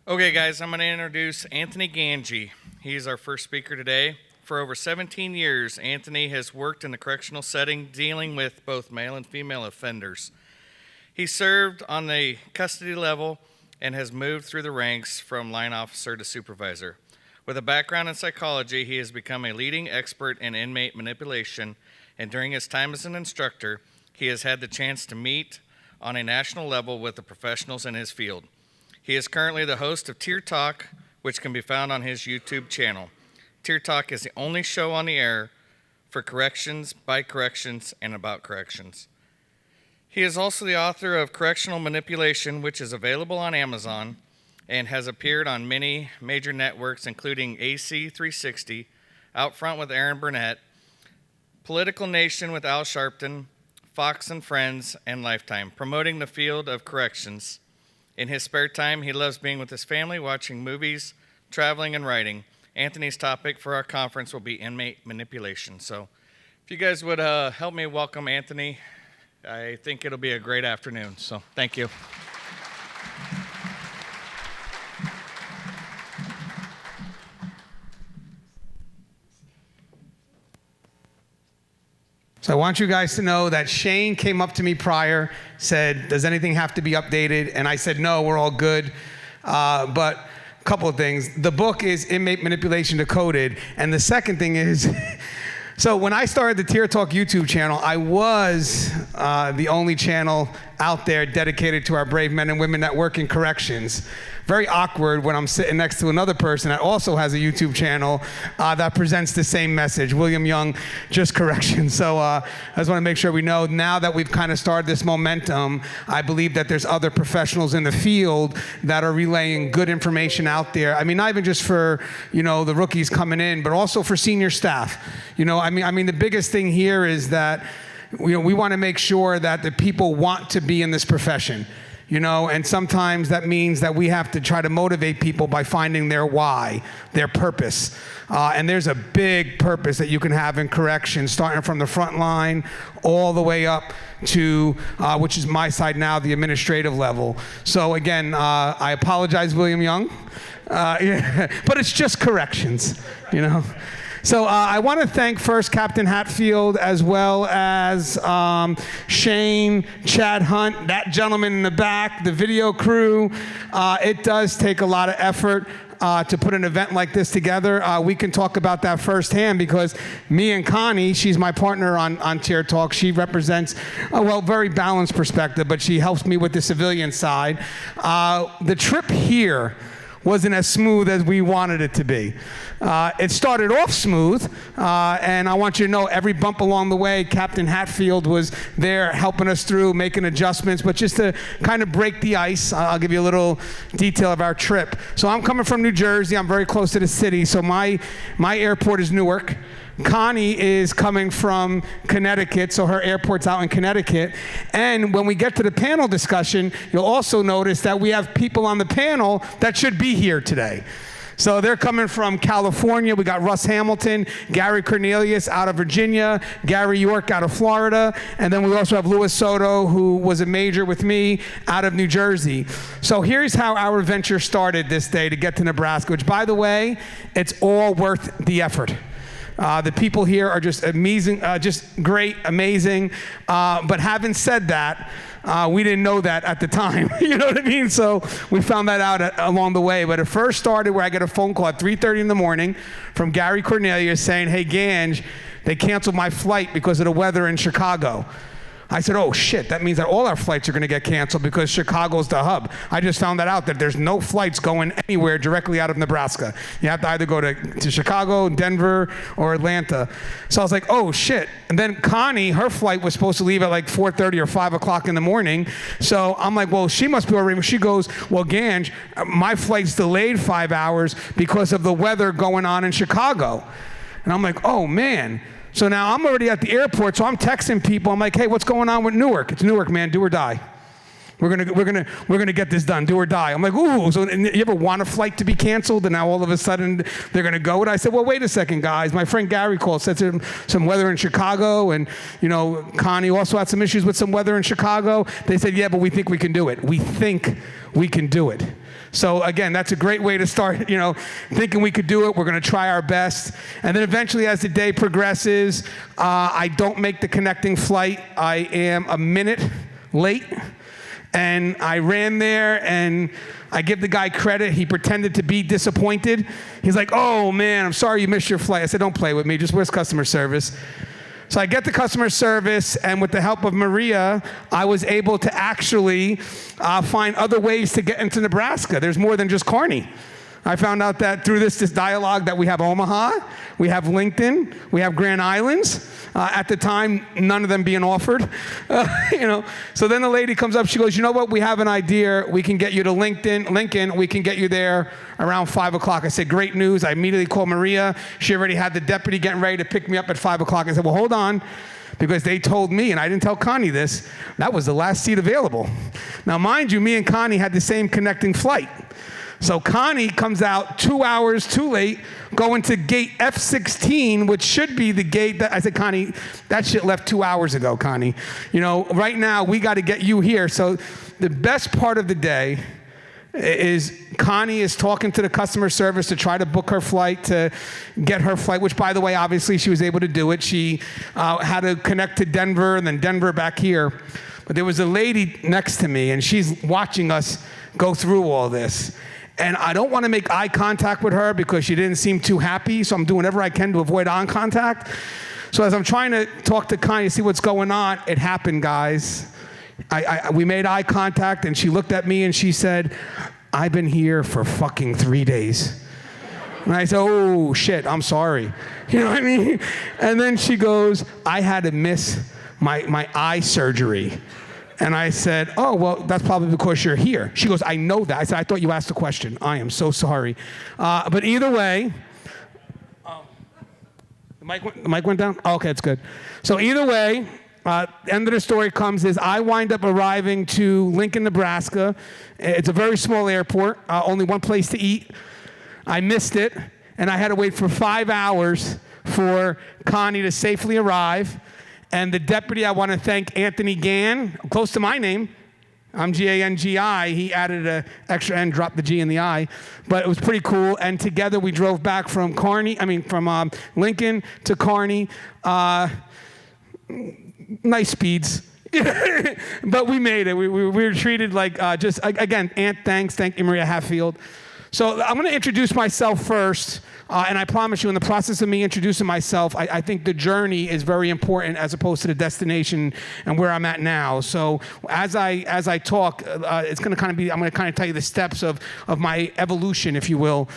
Okay, guys, I'm going to introduce Anthony Gangi. He's our first speaker today. For over 17 years, Anthony has worked in the correctional setting dealing with both male and female offenders. He served on the custody level and has moved through the ranks from line officer to supervisor. With a background in psychology, he has become a leading expert in inmate manipulation, and during his time as an instructor, he has had the chance to meet on a national level with the professionals in his field. He is currently the host of Tier Talk, which can be found on his YouTube channel. Tier Talk is the only show on the air for corrections, by corrections, and about corrections. He is also the author of Correctional Manipulation, which is available on Amazon and has appeared on many major networks, including AC 360, Out Front with Aaron Burnett, Political Nation with Al Sharpton, Fox and Friends, and Lifetime, promoting the field of corrections. In his spare time, he loves being with his family, watching movies, traveling, and writing. Anthony's topic for our conference will be inmate manipulation. So if you guys would help me welcome Anthony, I think it'll be a great afternoon. So thank you. So I want you guys to know that Shane came up to me prior, said, does anything have to be updated? And I said, no, we're all good. But a couple of things. The book is Inmate Manipulation Decoded. And the second thing is, so when I started the Tier Talk YouTube channel, I was the only channel out there dedicated to our brave men and women that work in corrections. Very awkward when I'm sitting next to another person that also has a YouTube channel that presents the same message. William Young, just corrections. So I just want to make sure we know now that we've kind of started this momentum, I believe that there's other professionals in the field that are relaying good information out there. I mean, not even just for, the rookies coming in, but also for senior staff. I mean, the biggest thing here is that we want to make sure that the people want to be in this profession. And sometimes that means that we have to try to motivate people by finding their why, their purpose. And there's a big purpose that you can have in corrections, starting from the front line all the way up to, which is my side now, the administrative level. So again, I apologize, William Young, but it's just corrections, So I want to thank first Captain Hatfield as well as Shane, Chad Hunt, that gentleman in the back, the video crew. It does take a lot of effort to put an event like this together. We can talk about that firsthand because me and Connie, she's my partner on Tier Talk. She represents a very balanced perspective, but she helps me with the civilian side. The trip here wasn't as smooth as we wanted it to be. It started off smooth, and I want you to know every bump along the way, Captain Hatfield was there helping us through, making adjustments, but just to kind of break the ice, I'll give you a little detail of our trip. So I'm coming from New Jersey, I'm very close to the city, so my airport is Newark. Connie is coming from Connecticut, so her airport's out in Connecticut. And when we get to the panel discussion, you'll also notice that we have people on the panel that should be here today. So they're coming from California. We got Russ Hamilton, Gary Cornelius out of Virginia, Gary York out of Florida, and then we also have Louis Soto, who was a major with me, out of New Jersey. So here's how our venture started this day to get to Nebraska, which, by the way, it's all worth the effort. The people here are just amazing, just great, amazing. But having said that, we didn't know that at the time. You know what I mean? So we found that out along the way. But it first started where I get a phone call at 3:30 in the morning from Gary Cornelius saying, hey, Gange, they canceled my flight because of the weather in Chicago. I said, oh shit, that means that all our flights are going to get canceled because Chicago's the hub. I just found that out, that there's no flights going anywhere directly out of Nebraska. You have to either go to Chicago, Denver, or Atlanta. So I was like, oh shit. And then Connie, her flight was supposed to leave at like 4:30 or 5 o'clock in the morning. So I'm like, well, she must be already. She goes, well, Gange, my flight's delayed 5 hours because of the weather going on in Chicago. And I'm like, oh man. So now I'm already at the airport, so I'm texting people. I'm like, hey, what's going on with Newark? It's Newark, man, do or die. We're gonna get this done, do or die. I'm like, ooh, so you ever want a flight to be canceled and now all of a sudden they're gonna go? And I said, well, wait a second, guys. My friend Gary called, said some weather in Chicago, and Connie also had some issues with some weather in Chicago. They said, yeah, but we think we can do it. We think we can do it. So again, that's a great way to start, thinking we could do it. We're going to try our best. And then eventually, as the day progresses, I don't make the connecting flight. I am a minute late. And I ran there, and I give the guy credit. He pretended to be disappointed. He's like, "Oh, man, I'm sorry you missed your flight." I said, "Don't play with me. Just where's customer service?" So I get the customer service, and with the help of Maria, I was able to actually find other ways to get into Nebraska. There's more than just Connie. I found out that through this dialogue that we have Omaha, we have LinkedIn, we have Grand Islands. At the time, none of them being offered. So then the lady comes up, she goes, "You know what? We have an idea. We can get you to Lincoln. We can get you there around 5 o'clock." I said, "Great news." I immediately called Maria. She already had the deputy getting ready to pick me up at 5 o'clock. I said, "Well, hold on." Because they told me, and I didn't tell Connie this, that was the last seat available. Now, mind you, me and Connie had the same connecting flight. So Connie comes out 2 hours too late, going to gate F16, which should be the gate that, I said, "Connie, that shit left 2 hours ago, Connie. Right now we got to get you here." So the best part of the day is Connie is talking to the customer service to try to book her flight, to get her flight, which, by the way, obviously she was able to do it. She had to connect to Denver and then Denver back here. But there was a lady next to me, and she's watching us go through all this. And I don't want to make eye contact with her because she didn't seem too happy, so I'm doing whatever I can to avoid eye contact. So as I'm trying to talk to Connie to see what's going on, it happened, guys. We made eye contact, and she looked at me and she said, "I've been here for fucking 3 days." And I said, "Oh, shit, I'm sorry." You know what I mean? And then she goes, "I had to miss my eye surgery." And I said, "Oh, well, that's probably because you're here." She goes, "I know that." I said, "I thought you asked the question. I am so sorry." But either way, the mic went down? Oh, okay, it's good. So either way, end of the story comes is I wind up arriving to Lincoln, Nebraska. It's a very small airport, only one place to eat. I missed it, and I had to wait for 5 hours for Connie to safely arrive. And the deputy, I want to thank Anthony Gann, close to my name. I'm Gangi. He added an extra N, dropped the G in the I. But it was pretty cool. And together we drove back from Lincoln to Kearney. Nice speeds. But we made it. We were treated like again, thank you, Maria Hatfield. So I'm going to introduce myself first. And I promise you, in the process of me introducing myself, I think the journey is very important as opposed to the destination and where I'm at now. So as I talk, it's going to kind of be, I'm going to kind of tell you the steps of my evolution, if you will,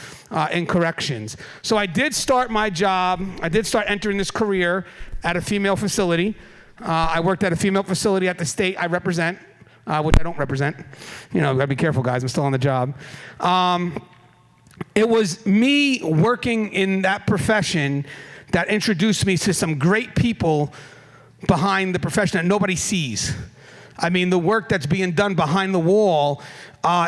in corrections. So I did start my job, I did start entering this career at a female facility. I worked at a female facility at the state I represent, which I don't represent. Gotta be careful, guys, I'm still on the job. It was me working in that profession that introduced me to some great people behind the profession that nobody sees. I mean, the work that's being done behind the wall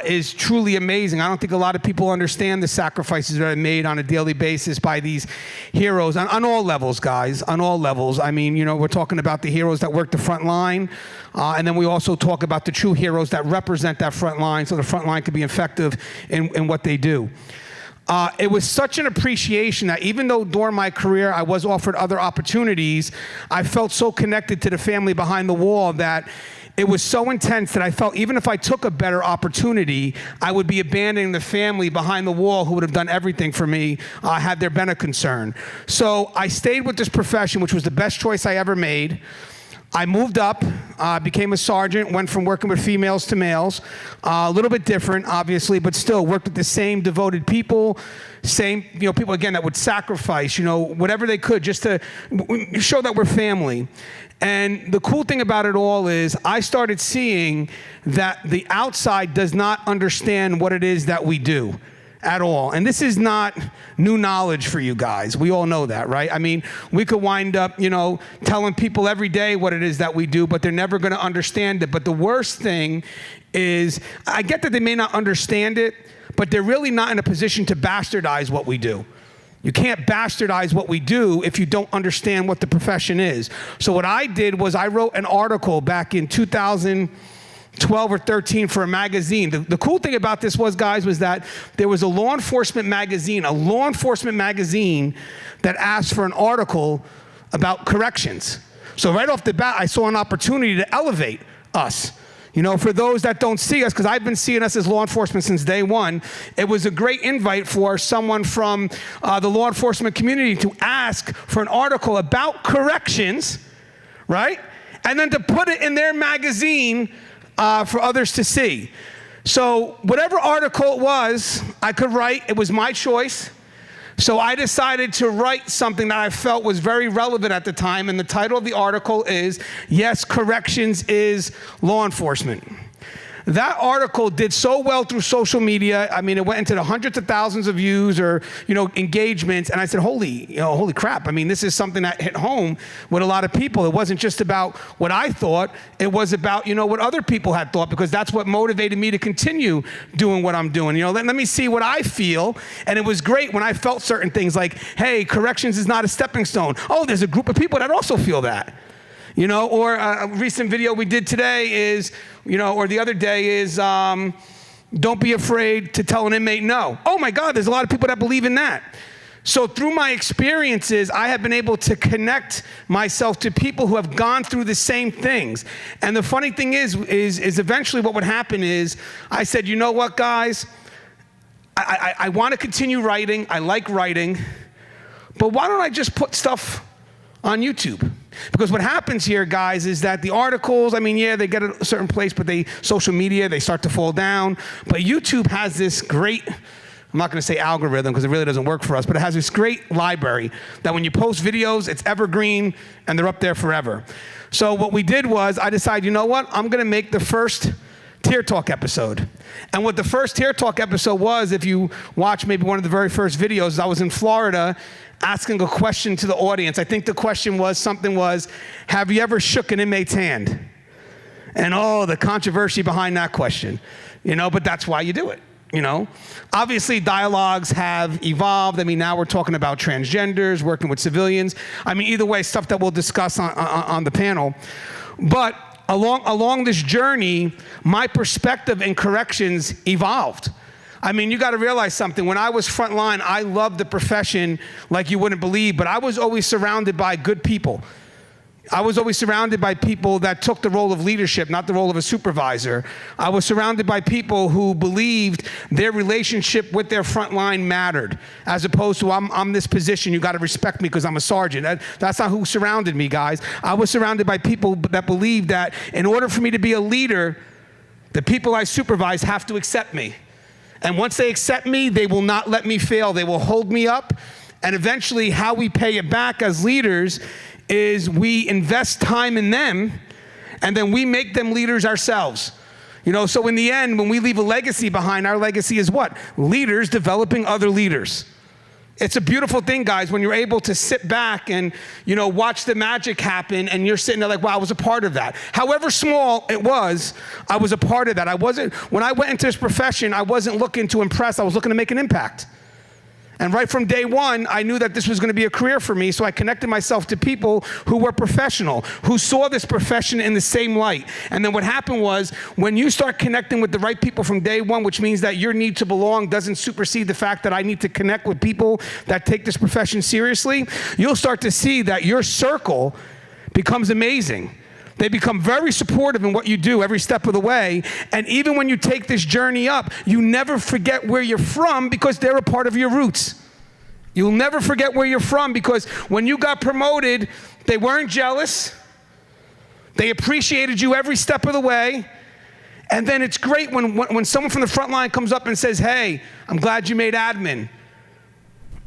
is truly amazing. I don't think a lot of people understand the sacrifices that are made on a daily basis by these heroes on all levels, guys, on all levels. I mean, we're talking about the heroes that work the front line, and then we also talk about the true heroes that represent that front line so the front line can be effective in what they do. It was such an appreciation that even though during my career I was offered other opportunities, I felt so connected to the family behind the wall that it was so intense that I felt even if I took a better opportunity, I would be abandoning the family behind the wall who would have done everything for me had there been a concern. So I stayed with this profession, which was the best choice I ever made. I moved up, became a sergeant, went from working with females to males. A little bit different, obviously, but still worked with the same devoted people, same, people, again, that would sacrifice, whatever they could just to show that we're family. And the cool thing about it all is I started seeing that the outside does not understand what it is that we do at all. And this is not new knowledge for you guys. We all know that, right? I mean, we could wind up, telling people every day what it is that we do, but they're never going to understand it. But the worst thing is, I get that they may not understand it, but they're really not in a position to bastardize what we do. You can't bastardize what we do if you don't understand what the profession is. So what I did was I wrote an article back in 2000, 12 or 13 for a magazine. The cool thing about this was, guys, was that there was a law enforcement magazine that asked for an article about corrections. So right off the bat, I saw an opportunity to elevate us. You know, for those that don't see us, because I've been seeing us as law enforcement since day one, it was a great invite for someone from the law enforcement community to ask for an article about corrections, right? And then to put it in their magazine for others to see. So whatever article it was, I could write. It was my choice. So I decided to write something that I felt was very relevant at the time, and the title of the article is, Yes, Corrections is Law Enforcement. That article did so well through social media. I mean, it went into the hundreds of thousands of views or, engagements. And I said, holy crap. I mean, this is something that hit home with a lot of people. It wasn't just about what I thought. It was about, what other people had thought, because that's what motivated me to continue doing what I'm doing. Let me see what I feel. And it was great when I felt certain things like, hey, corrections is not a stepping stone. Oh, there's a group of people that also feel that. Or a recent video we did today is, or the other day is, don't be afraid to tell an inmate no. Oh my God, there's a lot of people that believe in that. So through my experiences, I have been able to connect myself to people who have gone through the same things. And the funny thing is eventually what would happen is, I said, you know what, guys, I want to continue writing. I like writing, but why don't I just put stuff on YouTube? Because what happens here, guys, is that the articles, they get a certain place, but social media, they start to fall down. But YouTube has this great, I'm not going to say algorithm because it really doesn't work for us, but it has this great library that when you post videos, it's evergreen and they're up there forever. So what we did was, I decided, you know what? I'm going to make the first Tear Talk episode. And what the first Tear Talk episode was, if you watch maybe one of the very first videos, I was in Florida asking a question to the audience. I think the question was, have you ever shook an inmate's hand? And the controversy behind that question, but that's why you do it. Obviously dialogues have evolved. Now we're talking about transgenders, working with civilians. Either way, stuff that we'll discuss on the panel. But along this journey, my perspective in corrections evolved. You got to realize something. When I was frontline, I loved the profession like you wouldn't believe, but I was always surrounded by good people. I was always surrounded by people that took the role of leadership, not the role of a supervisor. I was surrounded by people who believed their relationship with their frontline mattered, as opposed to I'm this position, you got to respect me because I'm a sergeant. That's not who surrounded me, guys. I was surrounded by people that believed that in order for me to be a leader, the people I supervise have to accept me. And once they accept me, they will not let me fail. They will hold me up. And eventually, how we pay it back as leaders is we invest time in them, and then we make them leaders ourselves. So in the end, when we leave a legacy behind, our legacy is what? Leaders developing other leaders. It's a beautiful thing, guys, when you're able to sit back and, watch the magic happen, and you're sitting there like, wow, I was a part of that. However small it was, I was a part of that. When I went into this profession, I wasn't looking to impress, I was looking to make an impact. And right from day one, I knew that this was going to be a career for me, so I connected myself to people who were professional, who saw this profession in the same light. And then what happened was, when you start connecting with the right people from day one, which means that your need to belong doesn't supersede the fact that I need to connect with people that take this profession seriously, you'll start to see that your circle becomes amazing. They become very supportive in what you do every step of the way. And even when you take this journey up, you never forget where you're from because they're a part of your roots. You'll never forget where you're from because when you got promoted, they weren't jealous. They appreciated you every step of the way. And then it's great when someone from the front line comes up and says, hey, I'm glad you made admin.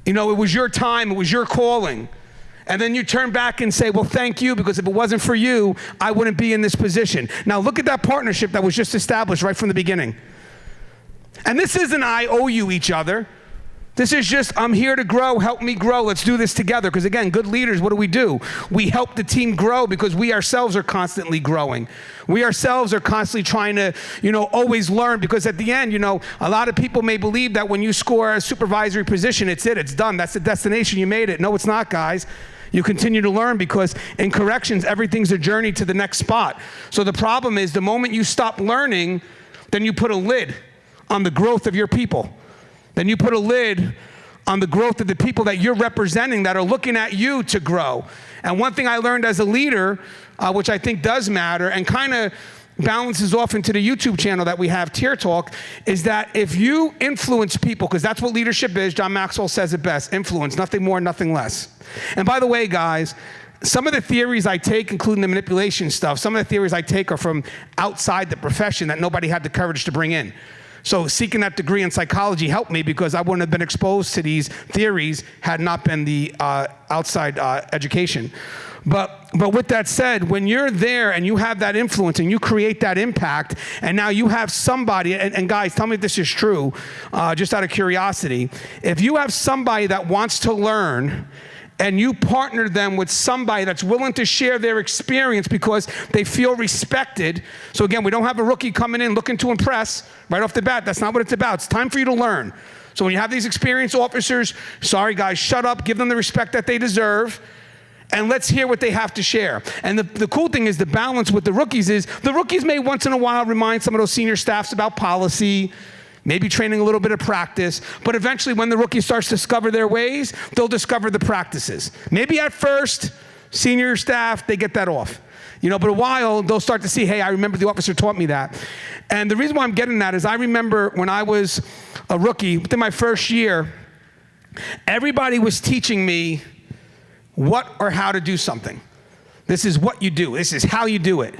It was your time, it was your calling. And then you turn back and say, well, thank you, because if it wasn't for you, I wouldn't be in this position. Now look at that partnership that was just established right from the beginning. And this isn't I owe you each other. This is just, I'm here to grow, help me grow, let's do this together. Because again, good leaders, what do? We help the team grow because we ourselves are constantly growing. We ourselves are constantly trying to, always learn, because at the end, a lot of people may believe that when you score a supervisory position, it's done. That's the destination, you made it. No, it's not, guys. You continue to learn because in corrections, everything's a journey to the next spot. So the problem is the moment you stop learning, then you put a lid on the growth of your people. Then you put a lid on the growth of the people that you're representing that are looking at you to grow. And one thing I learned as a leader, which I think does matter and kind of balances off into the YouTube channel that we have, Tier Talk, is that if you influence people, because that's what leadership is, John Maxwell says it best, influence, nothing more, nothing less. And by the way, guys, some of the theories I take, including the manipulation stuff, some of the theories I take are from outside the profession that nobody had the courage to bring in. So seeking that degree in psychology helped me because I wouldn't have been exposed to these theories had not been the outside education. But with that said, when you're there and you have that influence and you create that impact, and now you have somebody, and guys, tell me if this is true, just out of curiosity, if you have somebody that wants to learn and you partner them with somebody that's willing to share their experience because they feel respected. So again, we don't have a rookie coming in looking to impress right off the bat. That's not what it's about. It's time for you to learn. So when you have these experienced officers, sorry guys, shut up, give them the respect that they deserve, and let's hear what they have to share. And the cool thing is the balance with the rookies is the rookies may once in a while remind some of those senior staffs about policy, maybe training a little bit of practice, but eventually when the rookie starts to discover their ways, they'll discover the practices. Maybe at first, senior staff, they get that off. But a while, they'll start to see, hey, I remember the officer taught me that. And the reason why I'm getting that is I remember when I was a rookie, within my first year, everybody was teaching me what or how to do something. This is what you do. This is how you do it.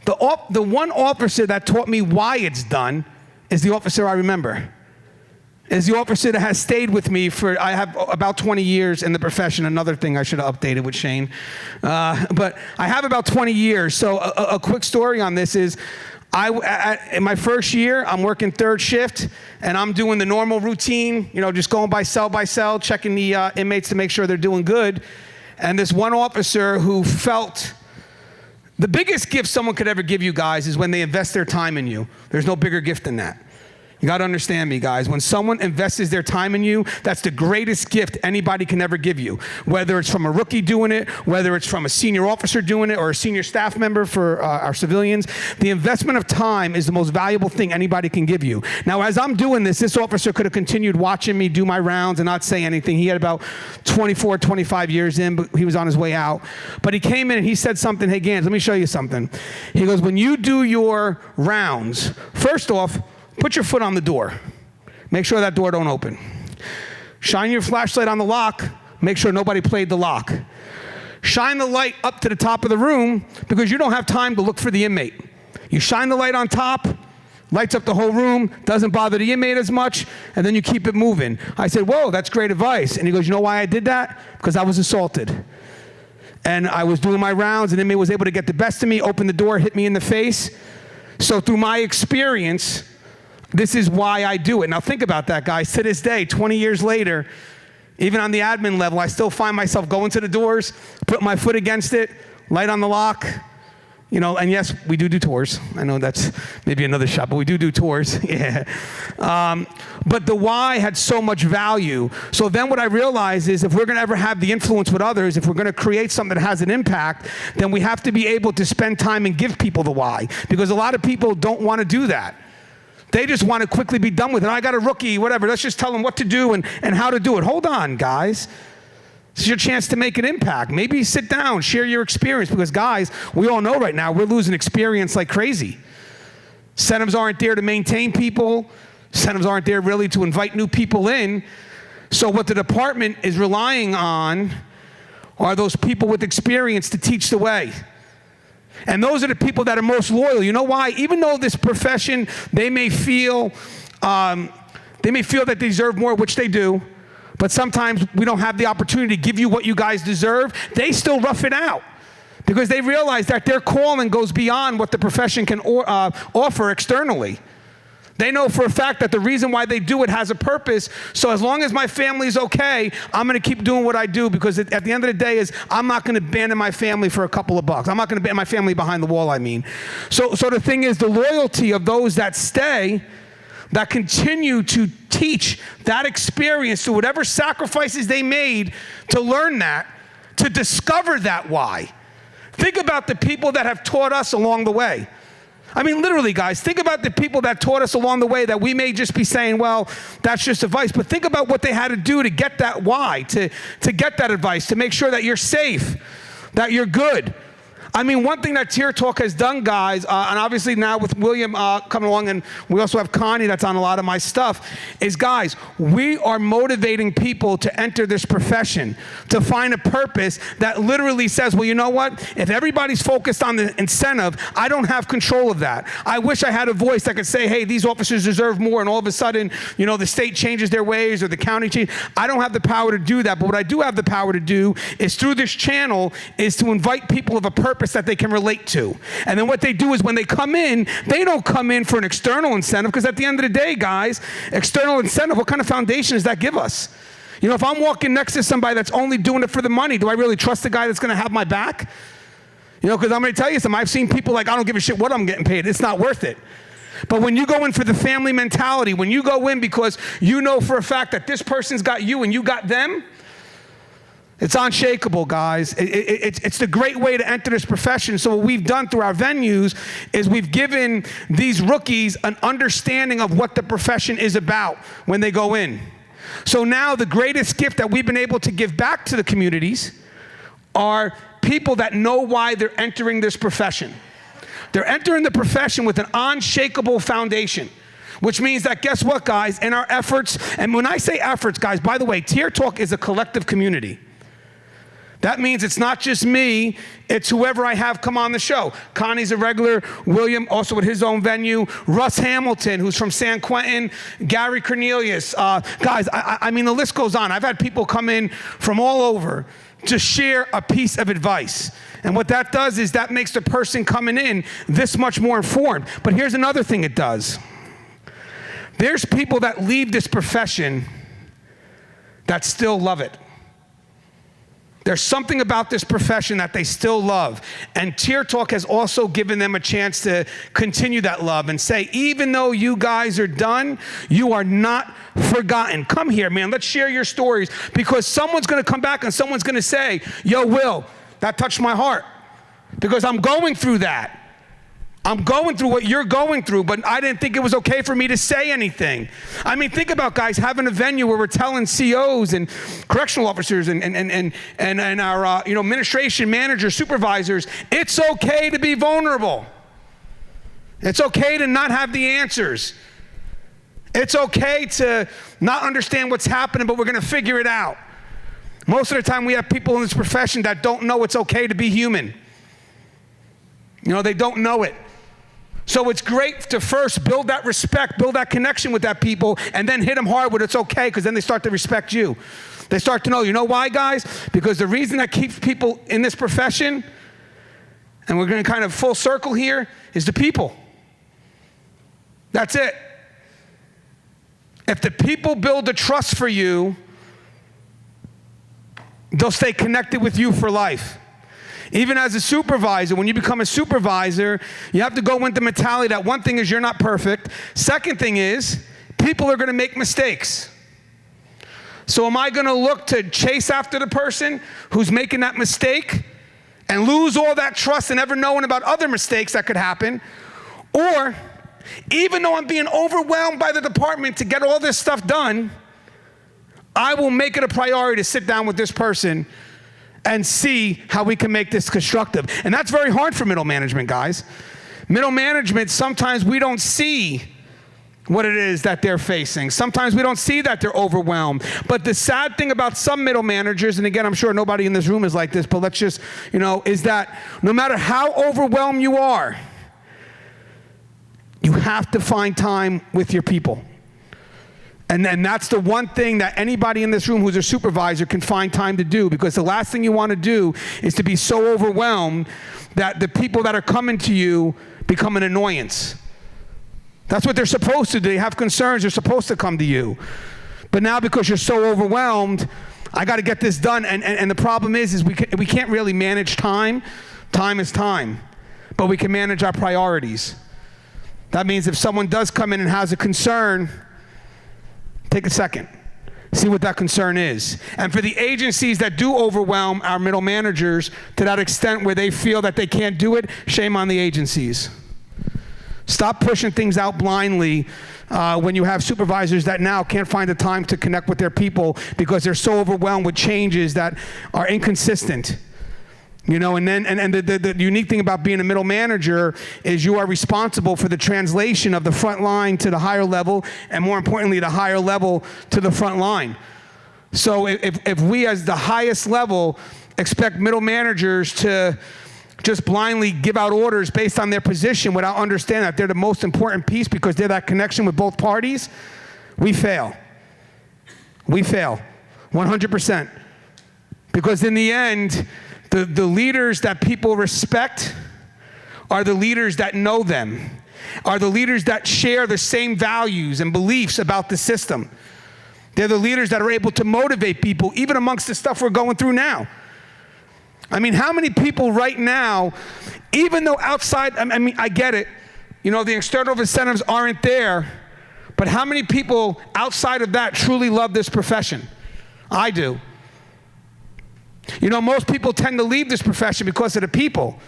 The one officer that taught me why it's done is the officer I remember. Is the officer that has stayed with me for, I have about 20 years in the profession. Another thing I should have updated with Shane. But I have about 20 years. So a quick story on this is, in my first year, I'm working third shift, and I'm doing the normal routine, just going by cell, checking the inmates to make sure they're doing good. And this one officer who felt the biggest gift someone could ever give you guys is when they invest their time in you. There's no bigger gift than that. You got to understand me, guys. When someone invests their time in you, that's the greatest gift anybody can ever give you. Whether it's from a rookie doing it, whether it's from a senior officer doing it, or a senior staff member for our civilians, the investment of time is the most valuable thing anybody can give you. Now, as I'm doing this officer could have continued watching me do my rounds and not say anything. He had about 24, 25 years in, but he was on his way out. But he came in and he said something, hey, Gans, let me show you something. He goes, when you do your rounds, first off, put your foot on the door. Make sure that door don't open. Shine your flashlight on the lock. Make sure nobody played the lock. Shine the light up to the top of the room because you don't have time to look for the inmate. You shine the light on top, lights up the whole room, doesn't bother the inmate as much, and then you keep it moving. I said, whoa, that's great advice. And he goes, you know why I did that? Because I was assaulted. And I was doing my rounds, and the inmate was able to get the best of me, open the door, hit me in the face. So through my experience, this is why I do it. Now think about that, guys. To this day, 20 years later, even on the admin level, I still find myself going to the doors, put my foot against it, light on the lock, and yes, we do tours. I know that's maybe another shot, but we do tours, yeah. But the why had so much value. So then what I realized is if we're gonna ever have the influence with others, if we're gonna create something that has an impact, then we have to be able to spend time and give people the why. Because a lot of people don't wanna do that. They just want to quickly be done with it. I got a rookie, whatever. Let's just tell them what to do and how to do it. Hold on, guys. This is your chance to make an impact. Maybe sit down, share your experience. Because, guys, we all know right now we're losing experience like crazy. Incentives aren't there to maintain people. Incentives aren't there really to invite new people in. So what the department is relying on are those people with experience to teach the way. And those are the people that are most loyal. You know why? Even though this profession, they may feel that they deserve more, which they do, but sometimes we don't have the opportunity to give you what you guys deserve. They still rough it out because they realize that their calling goes beyond what the profession can offer externally. They know for a fact that the reason why they do it has a purpose. So as long as my family's okay, I'm going to keep doing what I do because at the end of the day is I'm not going to abandon my family for a couple of bucks. I'm not going to abandon my family behind the wall, I mean. So the thing is the loyalty of those that stay, that continue to teach that experience to whatever sacrifices they made to learn that, to discover that why. Think about the people that have taught us along the way. I mean, literally, guys, think about the people that taught us along the way that we may just be saying, well, that's just advice. But think about what they had to do to get that why, to get that advice, to make sure that you're safe, that you're good. I mean, one thing that Tier Talk has done, guys, and obviously now with William coming along, and we also have Connie that's on a lot of my stuff, is, guys, we are motivating people to enter this profession, to find a purpose that literally says, well, you know what? If everybody's focused on the incentive, I don't have control of that. I wish I had a voice that could say, hey, these officers deserve more, and all of a sudden, you know, the state changes their ways or the county changes. I don't have the power to do that, but what I do have the power to do is through this channel is to invite people of a purpose that they can relate to. And then what they do is when they come in, they don't come in for an external incentive, because at the end of the day, guys, external incentive, what kind of foundation does that give us? You know, if I'm walking next to somebody that's only doing it for the money, do I really trust the guy that's going to have my back? You know, because I'm going to tell you something. I've seen people like, I don't give a shit what I'm getting paid. It's not worth it. But when you go in for the family mentality, when you go in because you know for a fact that this person's got you and you got them, it's unshakable, guys. It's the great way to enter this profession. So what we've done through our venues is we've given these rookies an understanding of what the profession is about when they go in. So now the greatest gift that we've been able to give back to the communities are people that know why they're entering this profession. They're entering the profession with an unshakable foundation. Which means that, guess what, guys, in our efforts, and when I say efforts, guys, by the way, Tier Talk is a collective community. That means it's not just me, it's whoever I have come on the show. Connie's a regular, William also at his own venue, Russ Hamilton, who's from San Quentin, Gary Cornelius. Guys, I mean, the list goes on. I've had people come in from all over to share a piece of advice. And what that does is that makes the person coming in this much more informed. But here's another thing it does. There's people that leave this profession that still love it. There's something about this profession that they still love. And Tier Talk has also given them a chance to continue that love and say, even though you guys are done, you are not forgotten. Come here, man. Let's share your stories, because someone's going to come back and someone's going to say, yo, Will, that touched my heart because I'm going through that. I'm going through what you're going through, but I didn't think it was okay for me to say anything. I mean, think about, guys, having a venue where we're telling COs and correctional officers and our administration managers, supervisors, it's okay to be vulnerable. It's okay to not have the answers. It's okay to not understand what's happening, but we're going to figure it out. Most of the time, we have people in this profession that don't know it's okay to be human. You know, they don't know it. So it's great to first build that respect, build that connection with that people, and then hit them hard with it's okay, because then they start to respect you. They start to know, you know why, guys? Because the reason that keeps people in this profession, and we're going to kind of full circle here, is the people. That's it. If the people build the trust for you, they'll stay connected with you for life. Even as a supervisor, when you become a supervisor, you have to go with the mentality that one thing is you're not perfect. Second thing is people are going to make mistakes. So am I going to look to chase after the person who's making that mistake and lose all that trust and ever knowing about other mistakes that could happen? Or even though I'm being overwhelmed by the department to get all this stuff done, I will make it a priority to sit down with this person and see how we can make this constructive. And that's very hard for middle management, guys. Middle management, sometimes we don't see what it is that they're facing. Sometimes we don't see that they're overwhelmed. But the sad thing about some middle managers, and again, I'm sure nobody in this room is like this, but let's just, is that no matter how overwhelmed you are, you have to find time with your people. And then that's the one thing that anybody in this room who's a supervisor can find time to do, because the last thing you want to do is to be so overwhelmed that the people that are coming to you become an annoyance. That's what they're supposed to do. They have concerns. They're supposed to come to you. But now because you're so overwhelmed, I got to get this done. And the problem is we can't really manage time. Time is time. But we can manage our priorities. That means if someone does come in and has a concern, take a second. See what that concern is. And for the agencies that do overwhelm our middle managers to that extent where they feel that they can't do it, shame on the agencies. Stop pushing things out blindly when you have supervisors that now can't find the time to connect with their people because they're so overwhelmed with changes that are inconsistent. You know, and the unique thing about being a middle manager is you are responsible for the translation of the front line to the higher level, and more importantly, the higher level to the front line. So if we as the highest level expect middle managers to just blindly give out orders based on their position without understanding that they're the most important piece because they're that connection with both parties, we fail. We fail, 100%. Because in the end, the leaders that people respect are the leaders that know them, are the leaders that share the same values and beliefs about the system. They're the leaders that are able to motivate people, even amongst the stuff we're going through now. I mean, how many people right now, even though outside, I mean, I get it, you know, the external incentives aren't there, but how many people outside of that truly love this profession? I do. You know, most people tend to leave this profession because of the people,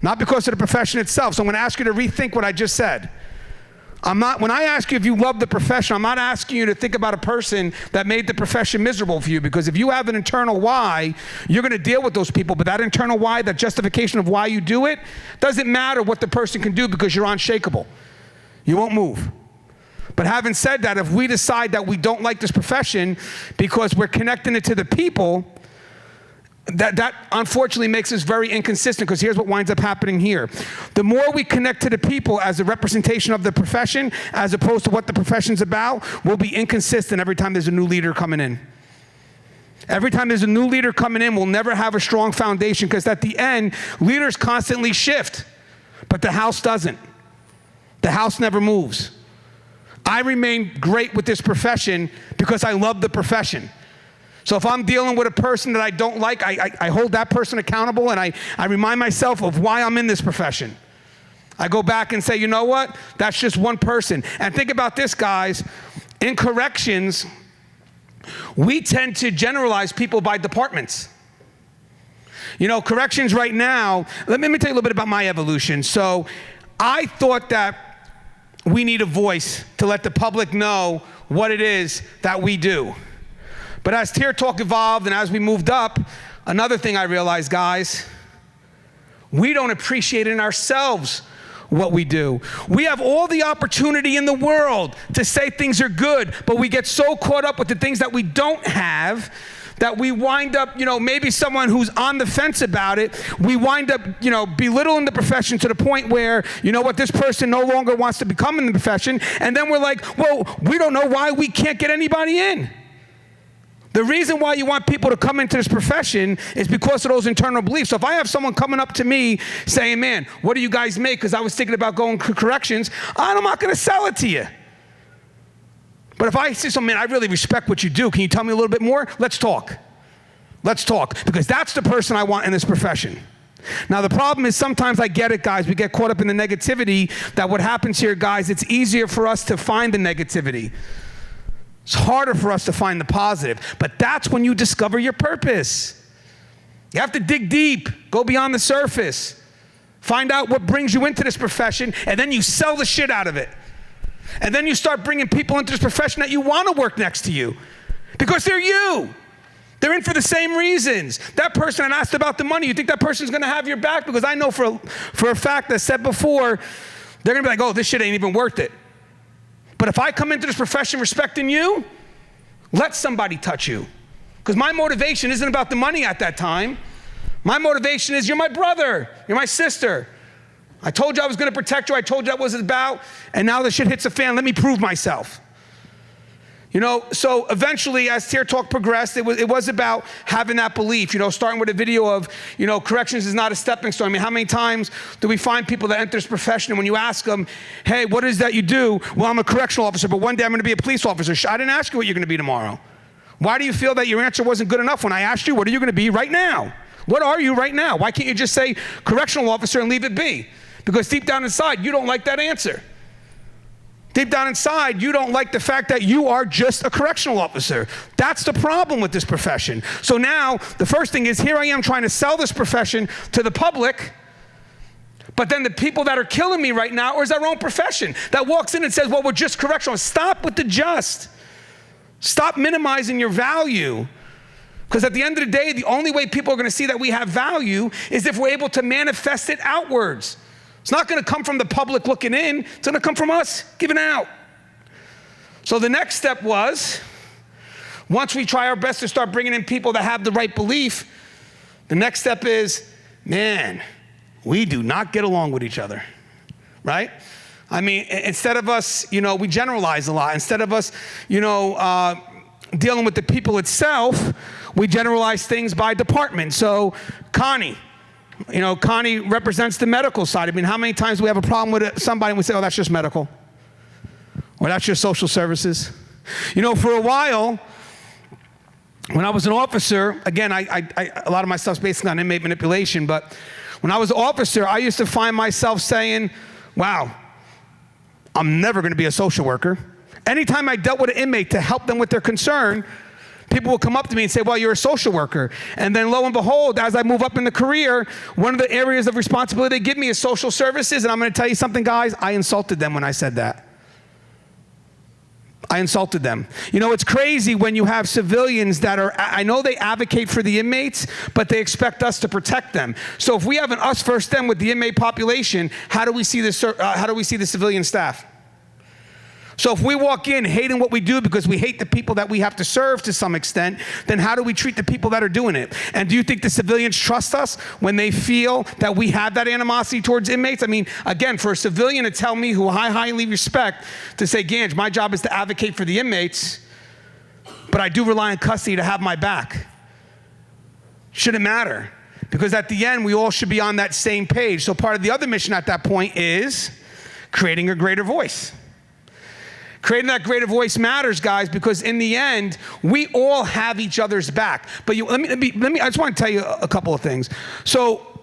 not because of the profession itself. So I'm going to ask you to rethink what I just said. When I ask you if you love the profession, I'm not asking you to think about a person that made the profession miserable for you, because if you have an internal why, you're going to deal with those people. But that internal why, that justification of why you do it, doesn't matter what the person can do because you're unshakable. You won't move. But having said that, if we decide that we don't like this profession because we're connecting it to the people, that unfortunately makes us very inconsistent, because here's what winds up happening here. The more we connect to the people as a representation of the profession as opposed to what the profession's about, we'll be inconsistent every time there's a new leader coming in. Every time there's a new leader coming in, we'll never have a strong foundation, because at the end, leaders constantly shift, but the house doesn't. The house never moves. I remain great with this profession because I love the profession. So if I'm dealing with a person that I don't like, I hold that person accountable, and I remind myself of why I'm in this profession. I go back and say, you know what? That's just one person. And think about this, guys. In corrections, we tend to generalize people by departments. You know, corrections right now, let me tell you a little bit about my evolution. So I thought that we need a voice to let the public know what it is that we do. But as Tier Talk evolved and as we moved up, another thing I realized, guys, we don't appreciate in ourselves what we do. We have all the opportunity in the world to say things are good, but we get so caught up with the things that we don't have that we wind up, you know, maybe someone who's on the fence about it, we wind up, you know, belittling the profession to the point where, you know what, this person no longer wants to become in the profession, and then we're like, well, we don't know why we can't get anybody in. The reason why you want people to come into this profession is because of those internal beliefs. So if I have someone coming up to me saying, man, what do you guys make? Because I was thinking about going to corrections, I'm not going to sell it to you. But if I say, so man, I really respect what you do. Can you tell me a little bit more? Let's talk. Let's talk. Because that's the person I want in this profession. Now, the problem is sometimes I get it, guys. We get caught up in the negativity that what happens here, guys, it's easier for us to find the negativity. It's harder for us to find the positive, but that's when you discover your purpose. You have to dig deep, go beyond the surface, find out what brings you into this profession, and then you sell the shit out of it. And then you start bringing people into this profession that you want to work next to you, because they're you. They're in for the same reasons. That person that asked about the money, you think that person's going to have your back? Because I know for a fact, as said before, they're going to be like, oh, this shit ain't even worth it. But if I come into this profession respecting you, let somebody touch you. Because my motivation isn't about the money at that time. My motivation is, you're my brother, you're my sister. I told you I was going to protect you, I told you that was about, and now the shit hits the fan, let me prove myself. You know, so eventually as Tier Talk progressed, it was about having that belief, you know, starting with a video of, you know, corrections is not a stepping stone. I mean, how many times do we find people that enter this profession and when you ask them, hey, what is that you do? Well, I'm a correctional officer, but one day I'm going to be a police officer. I didn't ask you what you're going to be tomorrow. Why do you feel that your answer wasn't good enough when I asked you, what are you going to be right now? What are you right now? Why can't you just say correctional officer and leave it be? Because deep down inside, you don't like that answer. Deep down inside, you don't like the fact that you are just a correctional officer. That's the problem with this profession. So now, the first thing is, here I am trying to sell this profession to the public, but then the people that are killing me right now is our own profession that walks in and says, well, we're just correctional. Stop with the just. Stop minimizing your value. Because at the end of the day, the only way people are going to see that we have value is if we're able to manifest it outwards. It's not going to come from the public looking in. It's going to come from us giving out. So the next step was, once we try our best to start bringing in people that have the right belief, the next step is, man, we do not get along with each other, right? I mean, instead of us, we generalize a lot. Instead of us, dealing with the people itself, we generalize things by department. So Connie represents the medical side. I mean, how many times do we have a problem with somebody and we say, oh, that's just medical, or that's just social services? For a while, when I was an officer, again, a lot of my stuff's basically on inmate manipulation, but when I was an officer, I used to find myself saying, wow, I'm never going to be a social worker. Anytime I dealt with an inmate to help them with their concern, people will come up to me and say, well, you're a social worker. And then lo and behold, as I move up in the career, one of the areas of responsibility they give me is social services. And I'm going to tell you something, guys, I insulted them when I said that. I insulted them. It's crazy when you have civilians that I know they advocate for the inmates, but they expect us to protect them. So if we have an us first them with the inmate population, how do we see the civilian staff? So if we walk in hating what we do because we hate the people that we have to serve to some extent, then how do we treat the people that are doing it? And do you think the civilians trust us when they feel that we have that animosity towards inmates? I mean, again, for a civilian to tell me, who I highly respect, to say, Gange, my job is to advocate for the inmates, but I do rely on custody to have my back. Shouldn't matter. Because at the end, we all should be on that same page. So part of the other mission at that point is creating a greater voice. Creating that greater voice matters, guys, because in the end, we all have each other's back. But let me. I just want to tell you a couple of things. So,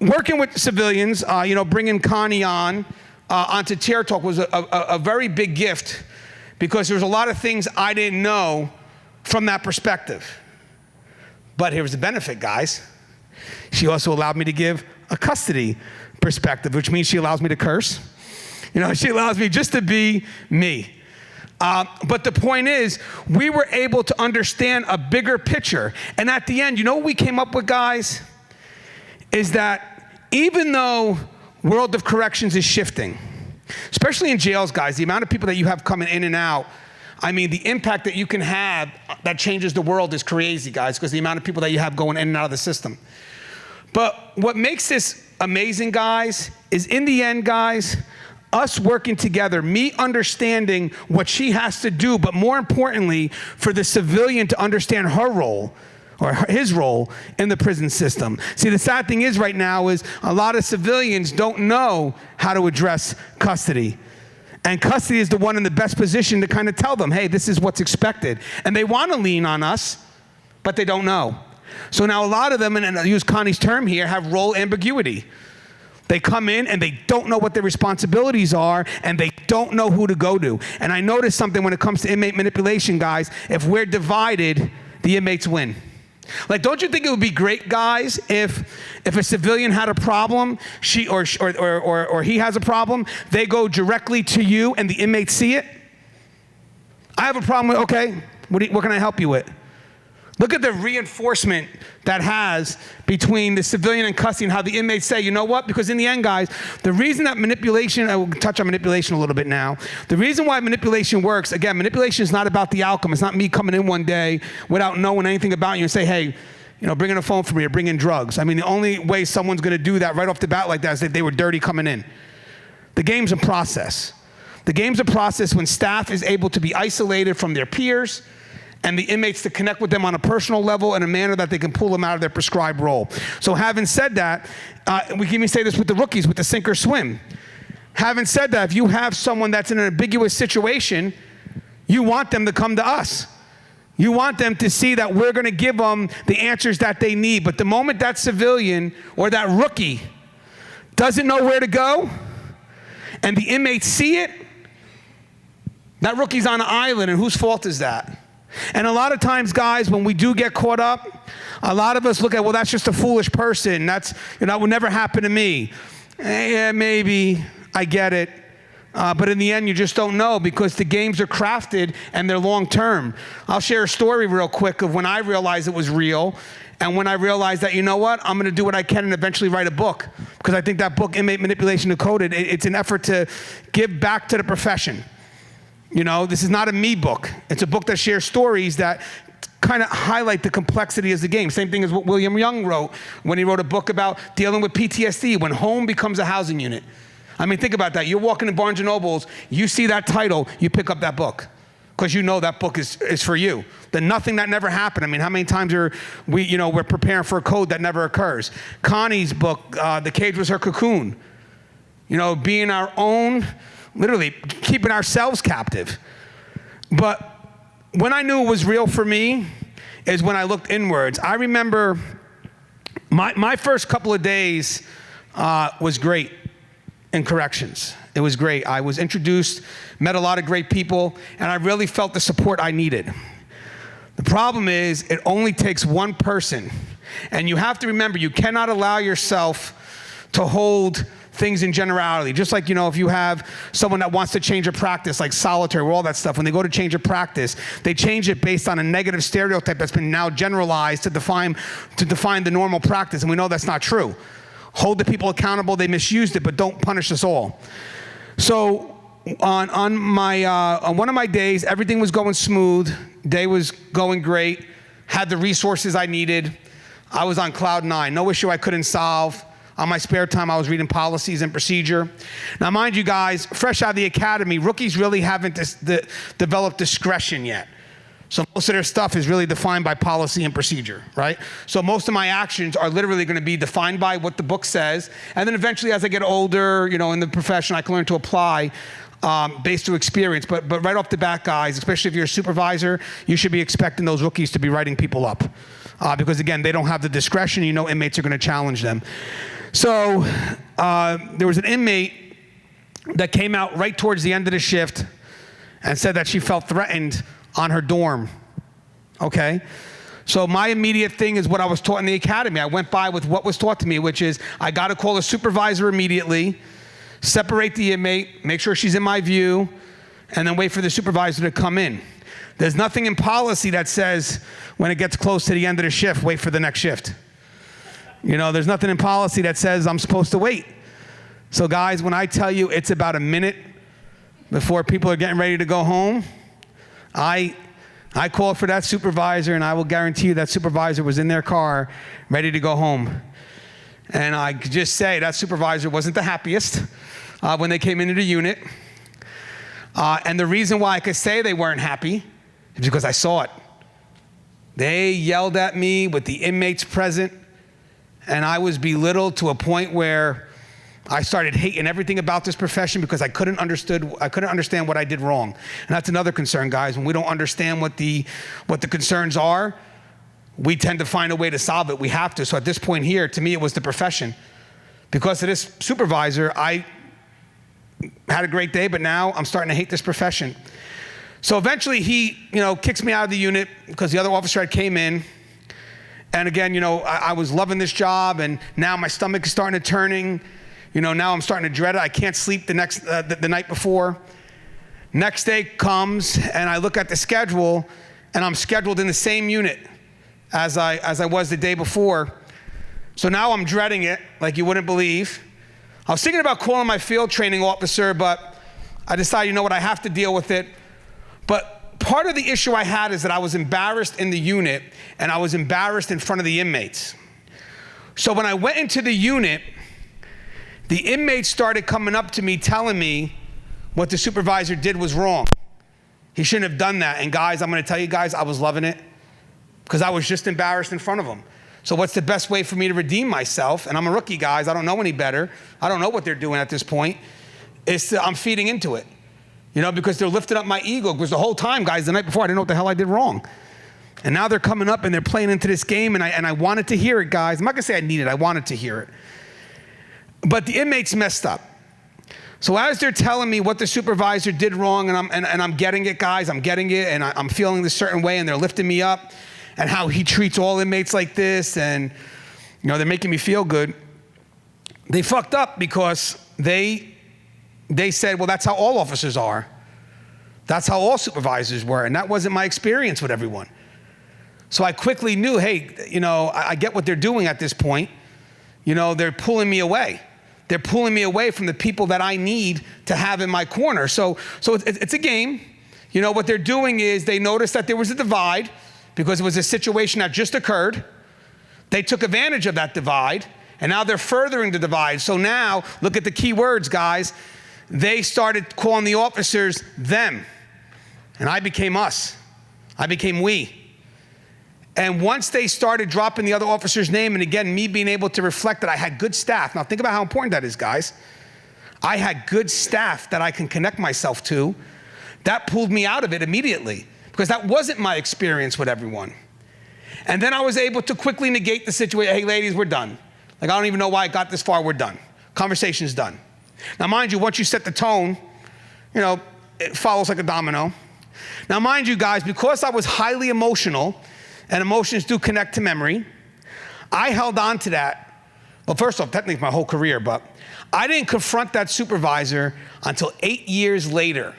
working with civilians, bringing Connie onto Chair Talk was a very big gift, because there's a lot of things I didn't know from that perspective. But here's the benefit, guys. She also allowed me to give a custody perspective, which means she allows me to curse. She allows me just to be me. But the point is, we were able to understand a bigger picture. And at the end, what we came up with, guys, is that even though world of corrections is shifting, especially in jails, guys, the amount of people that you have coming in and out, I mean, the impact that you can have that changes the world is crazy, guys, because the amount of people that you have going in and out of the system. But what makes this amazing, guys, is in the end, guys, us working together, me understanding what she has to do, but more importantly, for the civilian to understand her role, or his role in the prison system. See, the sad thing is right now is a lot of civilians don't know how to address custody. And custody is the one in the best position to kind of tell them, hey, this is what's expected. And they want to lean on us, but they don't know. So now a lot of them, and I'll use Connie's term here, have role ambiguity. They come in and they don't know what their responsibilities are, and they don't know who to go to. And I noticed something when it comes to inmate manipulation, guys. If we're divided, the inmates win. Like, don't you think it would be great, guys, if a civilian had a problem, she or he has a problem, they go directly to you and the inmates see it? I have a problem with, okay, what can I help you with? Look at the reinforcement that has between the civilian and custody, and how the inmates say, you know what? Because in the end, guys, the reason that manipulation, I will touch on manipulation a little bit now. The reason why manipulation works, again, manipulation is not about the outcome. It's not me coming in one day without knowing anything about you and say, hey, bring in a phone for me or bring in drugs. I mean, the only way someone's going to do that right off the bat like that is if they were dirty coming in. The game's a process. The game's a process when staff is able to be isolated from their peers, and the inmates to connect with them on a personal level in a manner that they can pull them out of their prescribed role. So having said that, we can even say this with the rookies, with the sink or swim. Having said that, if you have someone that's in an ambiguous situation, you want them to come to us. You want them to see that we're gonna give them the answers that they need. But the moment that civilian or that rookie doesn't know where to go, and the inmates see it, That rookie's on an island, and whose fault is that? And a lot of times, guys, when we do get caught up, a lot of us look at, well, that's just a foolish person. That would never happen to me. Yeah, maybe, I get it. But in the end, you just don't know because the games are crafted and they're long term. I'll share a story real quick of when I realized it was real and when I realized that, you know what, I'm gonna do what I can and eventually write a book. Because I think that book, Inmate Manipulation Decoded, it's an effort to give back to the profession. This is not a me book. It's a book that shares stories that kind of highlight the complexity of the game. Same thing as what William Young wrote when he wrote a book about dealing with PTSD, when home becomes a housing unit. I mean, think about that. You're walking in Barnes & Nobles, you see that title, you pick up that book because you know that book is for you. The nothing that never happened. I mean, how many times are we're preparing for a code that never occurs? Connie's book, The Cage Was Her Cocoon. Being our own, literally keeping ourselves captive. But when I knew it was real for me is when I looked inwards. I remember my first couple of days was great in corrections. It was great. I was introduced, met a lot of great people, and I really felt the support I needed. The problem is it only takes one person, and you have to remember you cannot allow yourself to hold things in generality. Just like, if you have someone that wants to change a practice, like solitaire or all that stuff, when they go to change a practice, they change it based on a negative stereotype that's been now generalized to define the normal practice, and we know that's not true. Hold the people accountable, they misused it, but don't punish us all. So on one of my days, everything was going smooth, day was going great, had the resources I needed. I was on cloud 9, no issue I couldn't solve. On my spare time, I was reading policies and procedure. Now, mind you guys, fresh out of the academy, rookies really haven't developed discretion yet. So most of their stuff is really defined by policy and procedure, right? So most of my actions are literally gonna be defined by what the book says, and then eventually as I get older, in the profession, I can learn to apply based on experience. But right off the bat, guys, especially if you're a supervisor, you should be expecting those rookies to be writing people up. Because again, they don't have the discretion, inmates are gonna challenge them. So there was an inmate that came out right towards the end of the shift and said that she felt threatened on her dorm, okay? So my immediate thing is what I was taught in the academy. I went by with what was taught to me, which is I gotta call a supervisor immediately, separate the inmate, make sure she's in my view, and then wait for the supervisor to come in. There's nothing in policy that says when it gets close to the end of the shift, wait for the next shift. There's nothing in policy that says I'm supposed to wait. So guys, when I tell you it's about a minute before people are getting ready to go home, I called for that supervisor, and I will guarantee you that supervisor was in their car ready to go home. And I could just say that supervisor wasn't the happiest when they came into the unit. And the reason why I could say they weren't happy is because I saw it. They yelled at me with the inmates present, and I was belittled to a point where I started hating everything about this profession because I couldn't understand what I did wrong. And that's another concern, guys. When we don't understand what the concerns are, we tend to find a way to solve it. We have to. So at this point here, to me, it was the profession. Because of this supervisor, I had a great day, but now I'm starting to hate this profession. So eventually he, kicks me out of the unit because the other officer had came in. And again, I was loving this job, and now my stomach is starting to turning. Now I'm starting to dread it. I can't sleep the night before. Next day comes, and I look at the schedule, and I'm scheduled in the same unit as I was the day before. So now I'm dreading it like you wouldn't believe. I was thinking about calling my field training officer, but I decided, I have to deal with it. But part of the issue I had is that I was embarrassed in the unit, and I was embarrassed in front of the inmates. So when I went into the unit, the inmates started coming up to me telling me what the supervisor did was wrong. He shouldn't have done that. And guys, I'm gonna tell you guys, I was loving it because I was just embarrassed in front of them. So what's the best way for me to redeem myself? And I'm a rookie, guys. I don't know any better. I don't know what they're doing at this point. I'm feeding into it, because they're lifting up my ego. Because the whole time, guys, the night before, I didn't know what the hell I did wrong. And now they're coming up and they're playing into this game, and I wanted to hear it, guys. I'm not gonna say I needed it. I wanted to hear it. But the inmates messed up. So as they're telling me what the supervisor did wrong, and I'm getting it, guys, I'm getting it, and I'm feeling this certain way, and they're lifting me up, and how he treats all inmates like this, and they're making me feel good. They fucked up because they said, well, that's how all officers are. That's how all supervisors were, and that wasn't my experience with everyone. So I quickly knew, hey, I get what they're doing at this point. They're pulling me away. They're pulling me away from the people that I need to have in my corner. So it's a game. What they're doing is they noticed that there was a divide because it was a situation that just occurred. They took advantage of that divide, and now they're furthering the divide. So now, look at the key words, guys. They started calling the officers them, and I became us. I became we. And once they started dropping the other officer's name, and again, me being able to reflect that I had good staff. Now think about how important that is, guys. I had good staff that I can connect myself to. That pulled me out of it immediately because that wasn't my experience with everyone. And then I was able to quickly negate the situation. Hey, ladies, we're done. I don't even know why I got this far. We're done. Conversation's done. Now, mind you, once you set the tone, it follows like a domino. Now, mind you, guys, because I was highly emotional, and emotions do connect to memory, I held on to that. Well, first off, technically my whole career, but I didn't confront that supervisor until 8 years later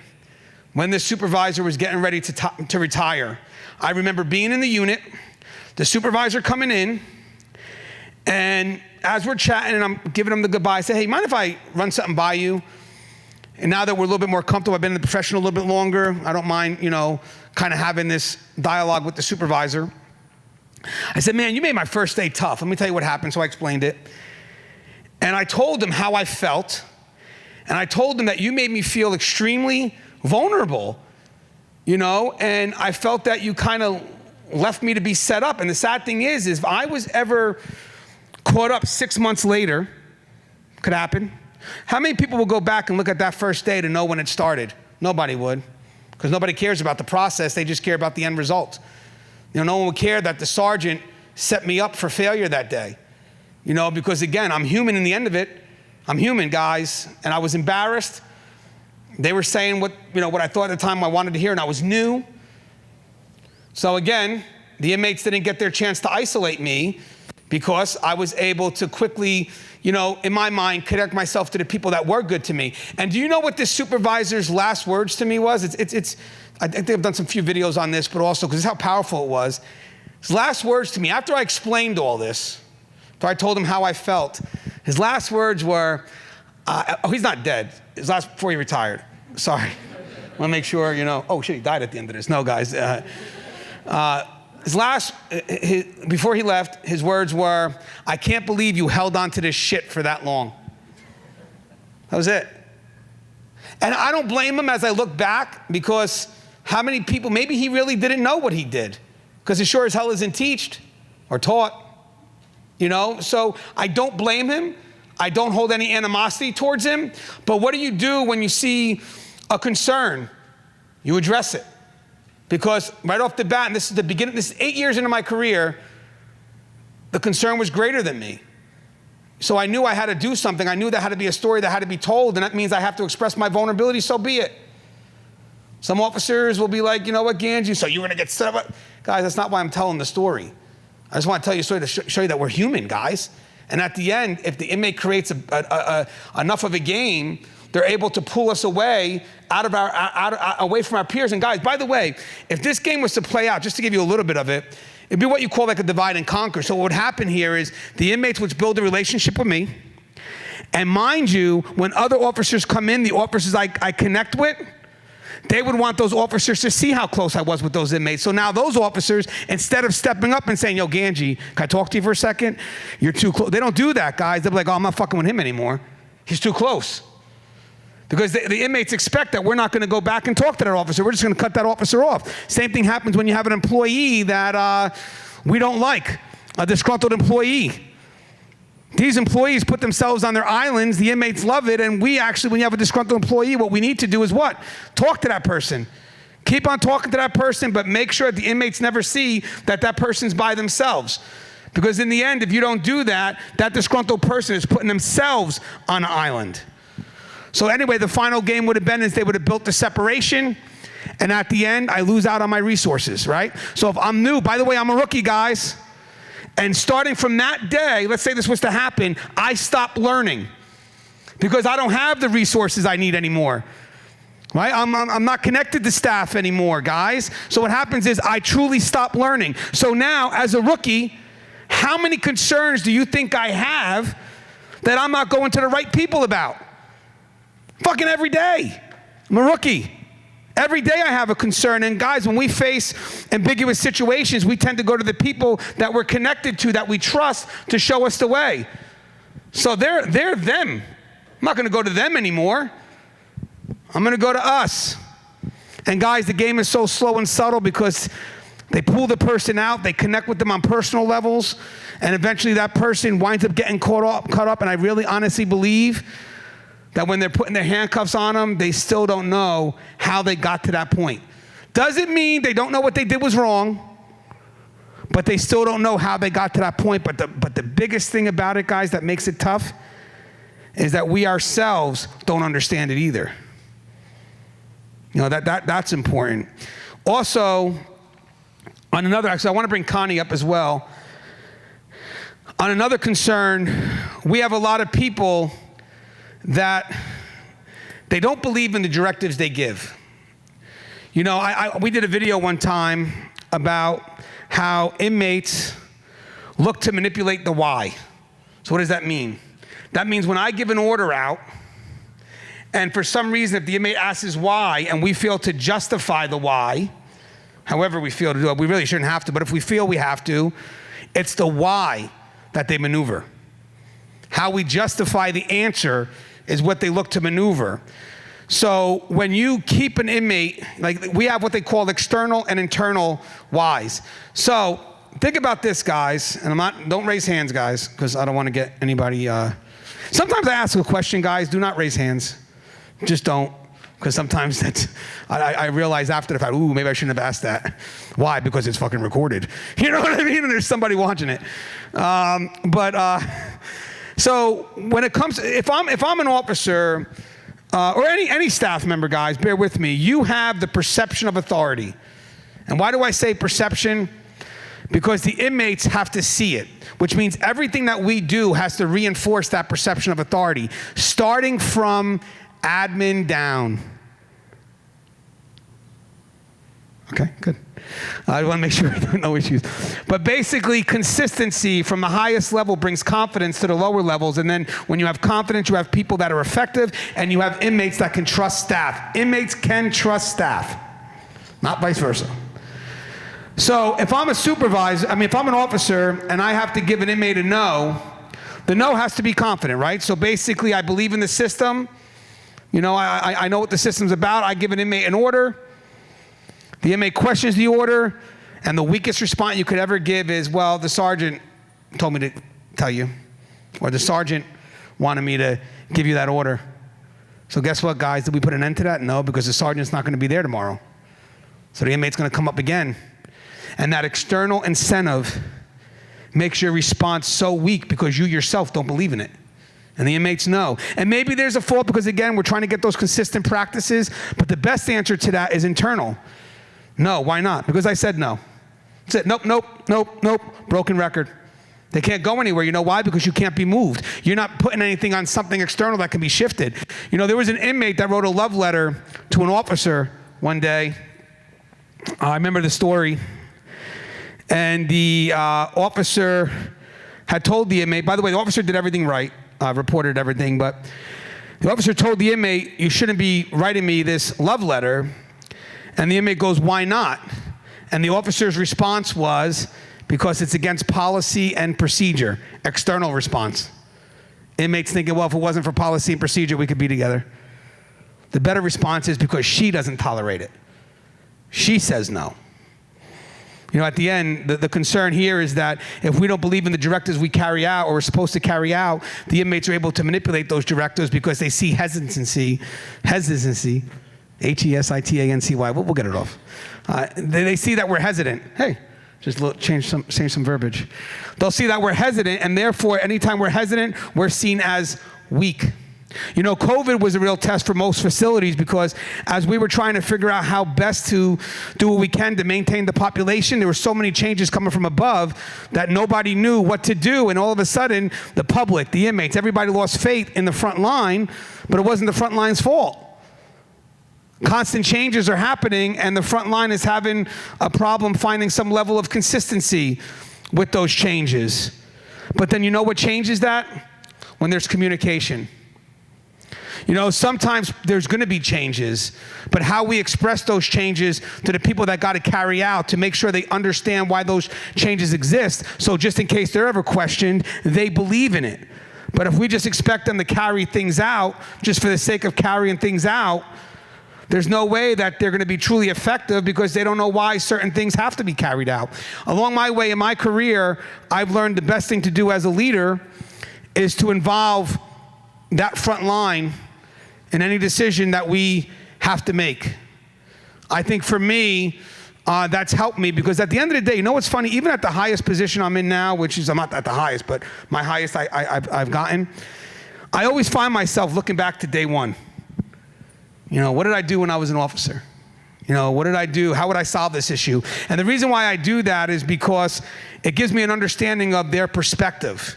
when the supervisor was getting ready to retire. I remember being in the unit, the supervisor coming in, and as we're chatting and I'm giving him the goodbye, I say, hey, mind if I run something by you? And now that we're a little bit more comfortable, I've been in the profession a little bit longer, I don't mind, kind of having this dialogue with the supervisor. I said, man, you made my first day tough. Let me tell you what happened. So I explained it. And I told him how I felt. And I told him that you made me feel extremely vulnerable, and I felt that you kind of left me to be set up. And the sad thing is if I was ever caught up 6 months later, could happen. How many people will go back and look at that first day to know when it started? Nobody would, because nobody cares about the process. They just care about the end result. No one would care that the sergeant set me up for failure that day. Because again, I'm human in the end of it. I'm human, guys. And I was embarrassed. They were saying what I thought at the time I wanted to hear, and I was new. So again, the inmates didn't get their chance to isolate me because I was able to quickly, in my mind, connect myself to the people that were good to me. And do you know what this supervisor's last words to me was? I think I've done some few videos on this, but also because this is how powerful it was. His last words to me, after I explained all this, after I told him how I felt, his last words were, he's not dead. His last, before he retired. Sorry. I want to make sure, oh shit, he died at the end of this. No, guys. Before he left, his words were, I can't believe you held on to this shit for that long. That was it. And I don't blame him as I look back, because how many people, maybe he really didn't know what he did, because he sure as hell isn't taught or taught, So I don't blame him. I don't hold any animosity towards him. But what do you do when you see a concern? You address it. Because right off the bat, and this is the beginning, this is 8 years into my career, the concern was greater than me. So I knew I had to do something. I knew there had to be a story that had to be told, and that means I have to express my vulnerability, so be it. Some officers will be like, you know what, Gangi, so you're gonna get set up. Guys, that's not why I'm telling the story. I just want to tell you a story to show you that we're human, guys. And at the end, if the inmate creates enough of a game, they're able to pull us away away from our peers. And guys, by the way, if this game was to play out, just to give you a little bit of it, it'd be what you call like a divide and conquer. So what would happen here is the inmates would build a relationship with me. And mind you, when other officers come in, the officers I connect with, they would want those officers to see how close I was with those inmates. So now those officers, instead of stepping up and saying, yo, Gangi, can I talk to you for a second? You're too close. They don't do that, guys. They'll be like, oh, I'm not fucking with him anymore. He's too close. Because the inmates expect that we're not going to go back and talk to that officer. We're just going to cut that officer off. Same thing happens when you have an employee that we don't like, a disgruntled employee. These employees put themselves on their islands. The inmates love it. And we actually, when you have a disgruntled employee, what we need to do is what? Talk to that person. Keep on talking to that person, but make sure that the inmates never see that that person's by themselves. Because in the end, if you don't do that, that disgruntled person is putting themselves on an island. So anyway, the final game would have been is they would have built the separation, and at the end, I lose out on my resources, right? So if I'm new, by the way, I'm a rookie, guys, and starting from that day, let's say this was to happen, I stopped learning because I don't have the resources I need anymore, right? I'm not connected to staff anymore, guys. So what happens is I truly stop learning. So now, as a rookie, how many concerns do you think I have that I'm not going to the right people about? Fucking every day. I'm a rookie. Every day I have a concern. And guys, when we face ambiguous situations, we tend to go to the people that we're connected to, that we trust, to show us the way. So they're them. I'm not going to go to them anymore. I'm going to go to us. And guys, the game is so slow and subtle because they pull the person out, they connect with them on personal levels, and eventually that person winds up getting caught up. And I really honestly believe that when they're putting their handcuffs on them, they still don't know how they got to that point. Doesn't mean they don't know what they did was wrong, but they still don't know how they got to that point. But the biggest thing about it, guys, that makes it tough is that we ourselves don't understand it either. You know, that's important. Also, on another, actually, I want to bring Connie up as well. On another concern, we have a lot of people that they don't believe in the directives they give. You know, we did a video one time about how inmates look to manipulate the why. So what does that mean? That means when I give an order out, and for some reason, if the inmate asks why, and we fail to justify the why, however we feel to do it, we really shouldn't have to, but if we feel we have to, it's the why that they maneuver. How we justify the answer is what they look to maneuver. So when you keep an inmate, like we have what they call external and internal whys. So think about this, guys, and don't raise hands, guys, because I don't want to get anybody, sometimes I ask a question, guys, do not raise hands. Just don't, because sometimes I realize after the fact, ooh, maybe I shouldn't have asked that. Why? Because it's fucking recorded. You know what I mean? And there's somebody watching it. So when it comes, if I'm an officer or any staff member, guys, bear with me. You have the perception of authority. And why do I say perception? Because the inmates have to see it, which means everything that we do has to reinforce that perception of authority, starting from admin down. Okay, good. I want to make sure I don't know issues. But basically, consistency from the highest level brings confidence to the lower levels. And then when you have confidence, you have people that are effective, and you have inmates that can trust staff. Inmates can trust staff, not vice versa. So if I'm a supervisor, if I'm an officer and I have to give an inmate a no, the no has to be confident, right? So basically, I believe in the system. You know, I know what the system's about. I give an inmate an order. The inmate questions the order, and the weakest response you could ever give is, well, the sergeant told me to tell you, or the sergeant wanted me to give you that order. So guess what, guys? Did we put an end to that? No, because the sergeant's not going to be there tomorrow. So the inmate's going to come up again. And that external incentive makes your response so weak because you yourself don't believe in it. And the inmates know. And maybe there's a fault because, again, we're trying to get those consistent practices, but the best answer to that is internal. No, why not? Because I said no. That's it. Nope. Broken record. They can't go anywhere. You know why? Because you can't be moved. You're not putting anything on something external that can be shifted. You know, there was an inmate that wrote a love letter to an officer one day. I remember the story. And the officer had told the inmate, by the way, the officer did everything right, reported everything, but the officer told the inmate, you shouldn't be writing me this love letter. And the inmate goes, why not? And the officer's response was, because it's against policy and procedure. External response. Inmates thinking, well, if it wasn't for policy and procedure, we could be together. The better response is because she doesn't tolerate it. She says no. You know, at the end, the concern here is that if we don't believe in the directives we carry out or we're supposed to carry out, the inmates are able to manipulate those directives because they see hesitancy, Hesitancy, we'll get it off. They see that we're hesitant. Hey, just change some verbiage. They'll see that we're hesitant, and therefore, anytime we're hesitant, we're seen as weak. You know, COVID was a real test for most facilities because as we were trying to figure out how best to do what we can to maintain the population, there were so many changes coming from above that nobody knew what to do. And all of a sudden, the public, the inmates, everybody lost faith in the front line, but it wasn't the front line's fault. Constant changes are happening, and the front line is having a problem finding some level of consistency with those changes. But then you know what changes that? When there's communication. You know, sometimes there's going to be changes, but how we express those changes to the people that got to carry out to make sure they understand why those changes exist, so just in case they're ever questioned, they believe in it. But if we just expect them to carry things out just for the sake of carrying things out, there's no way that they're going to be truly effective because they don't know why certain things have to be carried out. Along my way in my career, I've learned the best thing to do as a leader is to involve that front line in any decision that we have to make. I think for me, that's helped me because at the end of the day, you know what's funny? Even at the highest position I'm in now, which is, I'm not at the highest, but my highest I've gotten, I always find myself looking back to day one. You know, what did I do when I was an officer? You know, what did I do? How would I solve this issue? And the reason why I do that is because it gives me an understanding of their perspective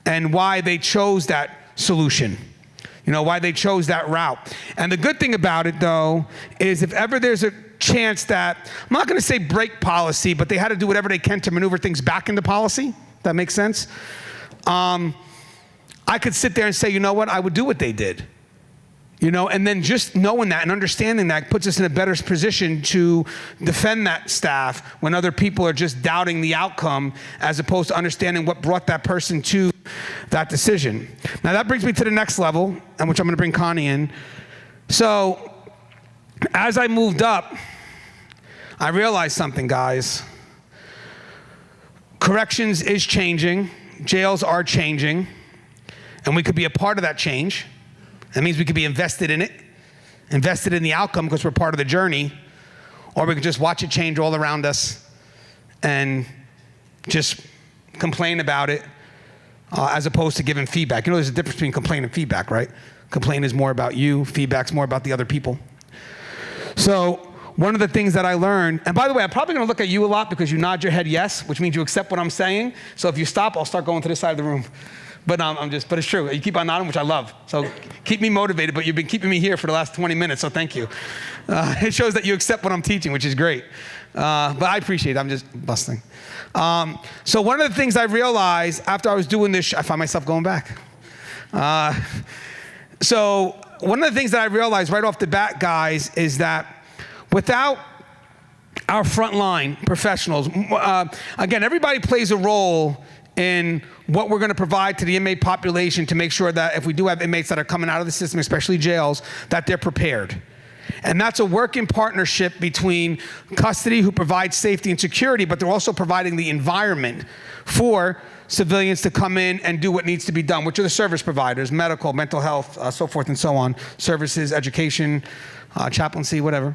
and why they chose that solution. You know, why they chose that route. And the good thing about it, though, is if ever there's a chance that, I'm not going to say break policy, but they had to do whatever they can to maneuver things back into policy. That makes sense? I could sit there and say, you know what, I would do what they did. You know, and then just knowing that and understanding that puts us in a better position to defend that staff when other people are just doubting the outcome as opposed to understanding what brought that person to that decision. Now that brings me to the next level, and which I'm going to bring Connie in. So as I moved up, I realized something, guys. Corrections is changing, jails are changing, and we could be a part of that change. That means we could be invested in it, invested in the outcome because we're part of the journey, or we could just watch it change all around us and just complain about it as opposed to giving feedback. You know, there's a difference between complaint and feedback, right? Complaint is more about you, feedback's more about the other people. So one of the things that I learned, and by the way, I'm probably gonna look at you a lot because you nod your head yes, which means you accept what I'm saying. So if you stop, I'll start going to this side of the room. But but it's true. You keep on nodding, which I love. So keep me motivated, but you've been keeping me here for the last 20 minutes, so thank you. It shows that you accept what I'm teaching, which is great. But I appreciate it, I'm just busting. So one of the things I realized after I was doing this, I find myself going back. So one of the things that I realized right off the bat, guys, is that without our frontline professionals, again, everybody plays a role in what we're going to provide to the inmate population to make sure that if we do have inmates that are coming out of the system, especially jails, that they're prepared. And that's a working partnership between custody, who provides safety and security, but they're also providing the environment for civilians to come in and do what needs to be done, which are the service providers, medical, mental health, so forth and so on, services, education, chaplaincy, whatever.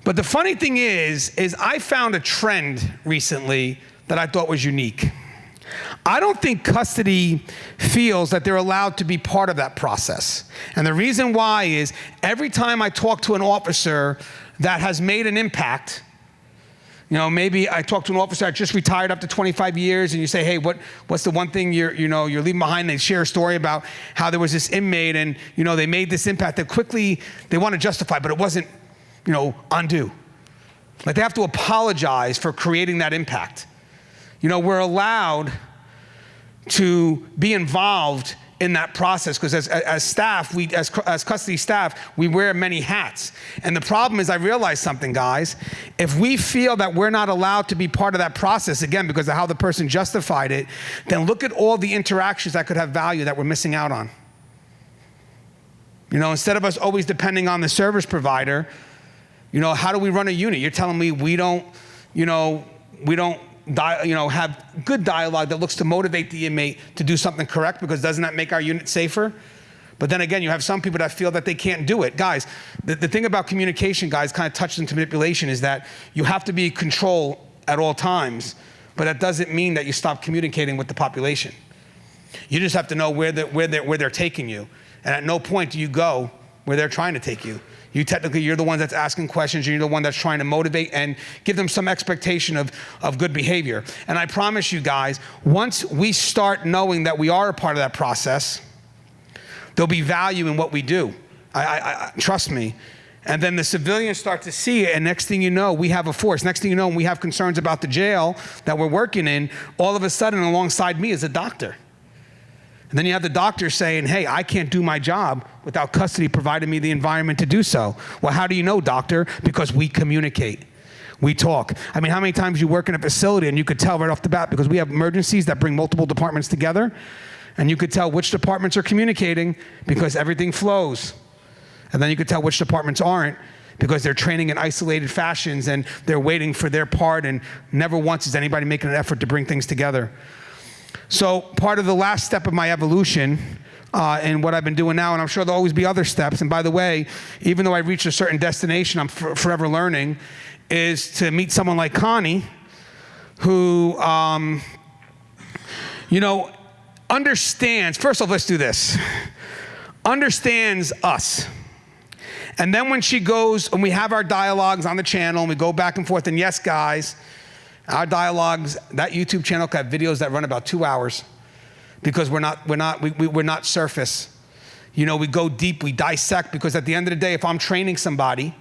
But the funny thing is I found a trend recently that I thought was unique. I don't think custody feels that they're allowed to be part of that process. And the reason why is every time I talk to an officer that has made an impact, you know, maybe I talk to an officer that just retired up to 25 years and you say, hey, what's the one thing you're leaving behind? They share a story about how there was this inmate and, you know, they made this impact that quickly they want to justify, but it wasn't, you know, undue. Like they have to apologize for creating that impact. You know, we're allowed to be involved in that process because as staff, as custody staff, we wear many hats. And the problem is I realized something, guys. If we feel that we're not allowed to be part of that process, again, because of how the person justified it, then look at all the interactions that could have value that we're missing out on. You know, instead of us always depending on the service provider, you know, how do we run a unit? You're telling me we don't have good dialogue that looks to motivate the inmate to do something correct, because doesn't that make our unit safer? But then again, you have some people that feel that they can't do it. Guys, the thing about communication, guys, kind of touched into manipulation, is that you have to be in control at all times, but that doesn't mean that you stop communicating with the population. You just have to know where they're taking you. And at no point do you go where they're trying to take you. You're the one that's asking questions, you're the one that's trying to motivate and give them some expectation of good behavior. And I promise you guys, once we start knowing that we are a part of that process, there'll be value in what we do. Trust me. And then the civilians start to see it, and next thing you know, we have a force. Next thing you know, when we have concerns about the jail that we're working in, all of a sudden alongside me is a doctor. And then you have the doctor saying, hey, I can't do my job without custody providing me the environment to do so. Well, how do you know, doctor? Because we communicate. We talk. I mean, how many times you work in a facility and you could tell right off the bat, because we have emergencies that bring multiple departments together, and you could tell which departments are communicating because everything flows. And then you could tell which departments aren't because they're training in isolated fashions and they're waiting for their part, and never once is anybody making an effort to bring things together. So part of the last step of my evolution and what I've been doing now, and I'm sure there'll always be other steps, and by the way, even though I reached a certain destination, I'm forever learning, is to meet someone like Connie who, understands, first off, let's do this, understands us. And then when she goes, and we have our dialogues on the channel, and we go back and forth, and yes, guys, our dialogues, that YouTube channel could have videos that run about 2 hours because we're not surface. We go deep, we dissect, because at the end of the day, if I'm training somebody,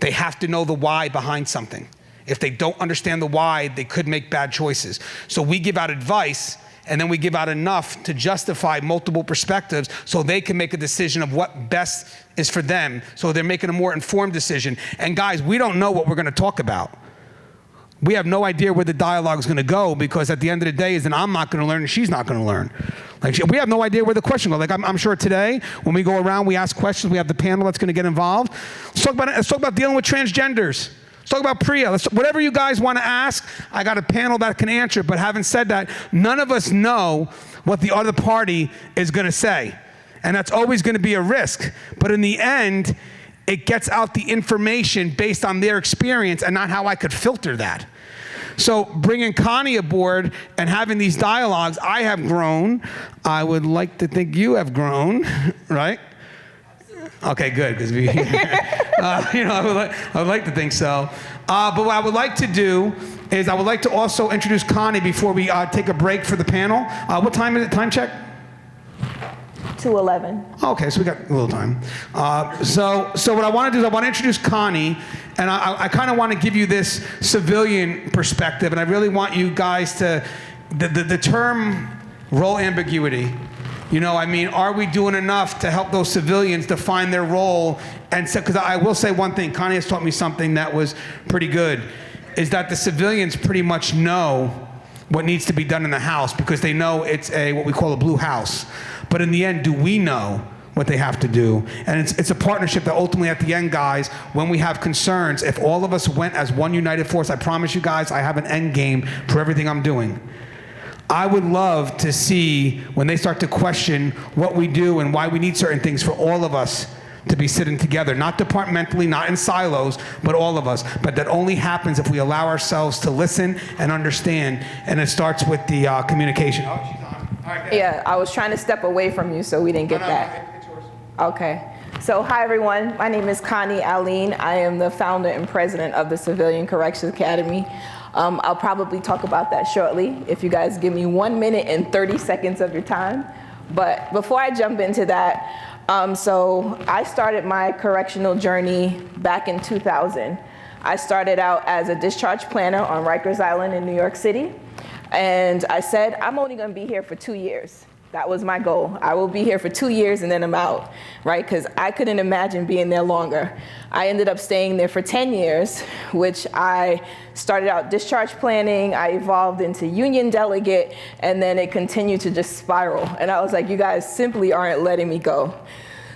they have to know the why behind something. If they don't understand the why, they could make bad choices. So we give out advice, and then we give out enough to justify multiple perspectives so they can make a decision of what best is for them, so they're making a more informed decision. And guys, we don't know what we're gonna talk about. We have no idea where the dialogue is going to go, because at the end of the day, is that I'm not going to learn and she's not going to learn. We have no idea where the question goes. I'm sure today, when we go around, we ask questions, we have the panel that's going to get involved. Let's talk about dealing with transgenders. Let's talk about PREA. Whatever you guys want to ask, I got a panel that can answer. But having said that, none of us know what the other party is going to say. And that's always going to be a risk. But in the end, it gets out the information based on their experience and not how I could filter that. So bringing Connie aboard and having these dialogues, I have grown. I would like to think you have grown, right? Okay, good, because I would like to think so. But what I would like to do is I would like to also introduce Connie before we take a break for the panel. What time is it? Time check? 2:11. Okay, so we got a little time. So what I want to do is I want to introduce Connie, and I kind of want to give you this civilian perspective, and I really want you guys to, the term role ambiguity, are we doing enough to help those civilians define their role? And so, because I will say one thing, Connie has taught me something that was pretty good, is that the civilians pretty much know what needs to be done in the house, because they know it's what we call a blue house. But in the end, do we know what they have to do? And it's a partnership that ultimately at the end, guys, when we have concerns, if all of us went as one united force, I promise you guys, I have an end game for everything I'm doing. I would love to see when they start to question what we do and why we need certain things, for all of us to be sitting together, not departmentally, not in silos, but all of us. But that only happens if we allow ourselves to listen and understand, and it starts with the communication. Oh, she's on. All right, yeah, I was trying to step away from you so we didn't get that. It's yours. Okay. So hi everyone, my name is Connie Alleyne. I am the founder and president of the Civilian Corrections Academy. I'll probably talk about that shortly if you guys give me 1 minute and 30 seconds of your time. But before I jump into that, so I started my correctional journey back in 2000. I started out as a discharge planner on Rikers Island in New York City. And I said, I'm only going to be here for 2 years. That was my goal. I will be here for 2 years and then I'm out, right? Because I couldn't imagine being there longer. I ended up staying there for 10 years, which I started out discharge planning, I evolved into union delegate, and then it continued to just spiral. And I was like, you guys simply aren't letting me go.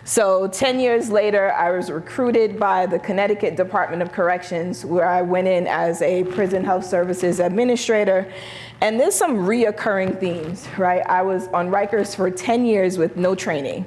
So 10 years later, I was recruited by the Connecticut Department of Corrections, where I went in as a prison health services administrator. And there's some reoccurring themes, right? I was on Rikers for 10 years with no training.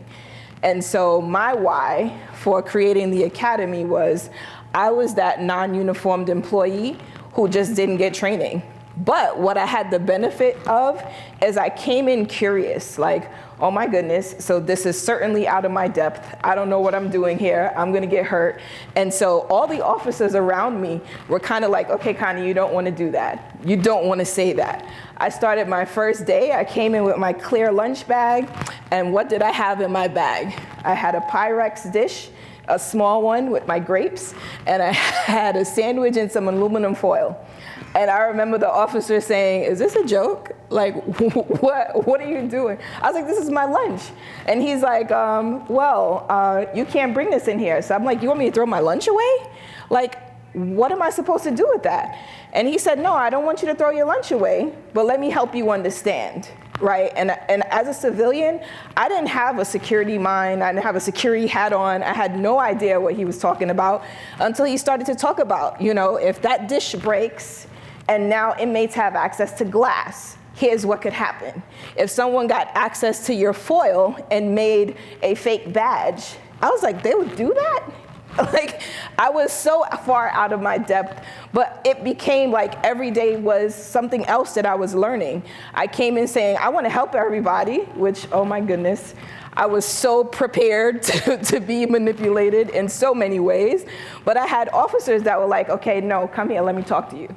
And so my why for creating the academy was I was that non-uniformed employee who just didn't get training. But what I had the benefit of is I came in curious, like, oh my goodness, so this is certainly out of my depth. I don't know what I'm doing here. I'm gonna get hurt. And so all the officers around me were kind of like, okay, Connie, you don't wanna do that. You don't wanna say that. I started my first day, I came in with my clear lunch bag, and what did I have in my bag? I had a Pyrex dish, a small one with my grapes, and I had a sandwich and some aluminum foil. And I remember the officer saying, is this a joke? Like, what are you doing? I was like, this is my lunch. And he's like, you can't bring this in here. So I'm like, you want me to throw my lunch away? Like, what am I supposed to do with that? And he said, no, I don't want you to throw your lunch away, but let me help you understand, right? And as a civilian, I didn't have a security mind. I didn't have a security hat on. I had no idea what he was talking about until he started to talk about, if that dish breaks, and now inmates have access to glass, here's what could happen. If someone got access to your foil and made a fake badge, I was like, they would do that? Like, I was so far out of my depth, but it became like every day was something else that I was learning. I came in saying, I want to help everybody, which, oh my goodness, I was so prepared to be manipulated in so many ways. But I had officers that were like, okay, no, come here, let me talk to you.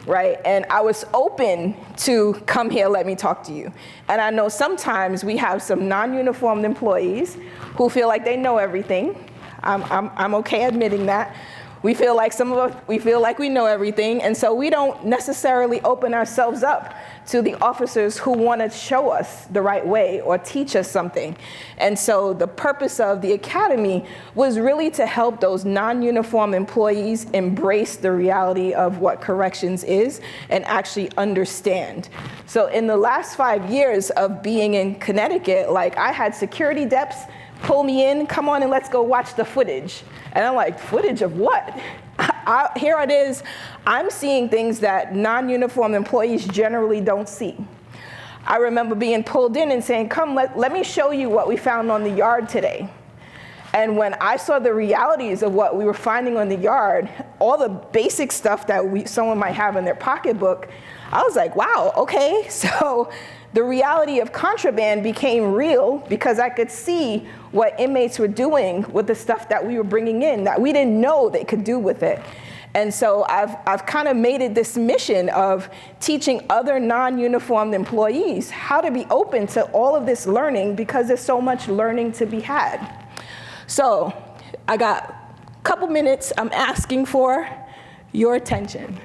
Right? And I was open to come here, let me talk to you. And I know sometimes we have some non-uniformed employees who feel like they know everything. I'm okay admitting that. We feel like we know everything, and so we don't necessarily open ourselves up to the officers who want to show us the right way or teach us something. And so the purpose of the academy was really to help those non-uniform employees embrace the reality of what corrections is and actually understand. So in the last 5 years of being in Connecticut, like, I had security deps pull me in, come on and let's go watch the footage. And I'm like, footage of what? Here it is. I'm seeing things that non-uniformed employees generally don't see. I remember being pulled in and saying, come, let me show you what we found on the yard today. And when I saw the realities of what we were finding on the yard, all the basic stuff that someone might have in their pocketbook, I was like, wow, okay. So the reality of contraband became real because I could see what inmates were doing with the stuff that we were bringing in that we didn't know they could do with it. And so I've kind of made it this mission of teaching other non-uniformed employees how to be open to all of this learning because there's so much learning to be had. So I got a couple minutes. I'm asking for your attention.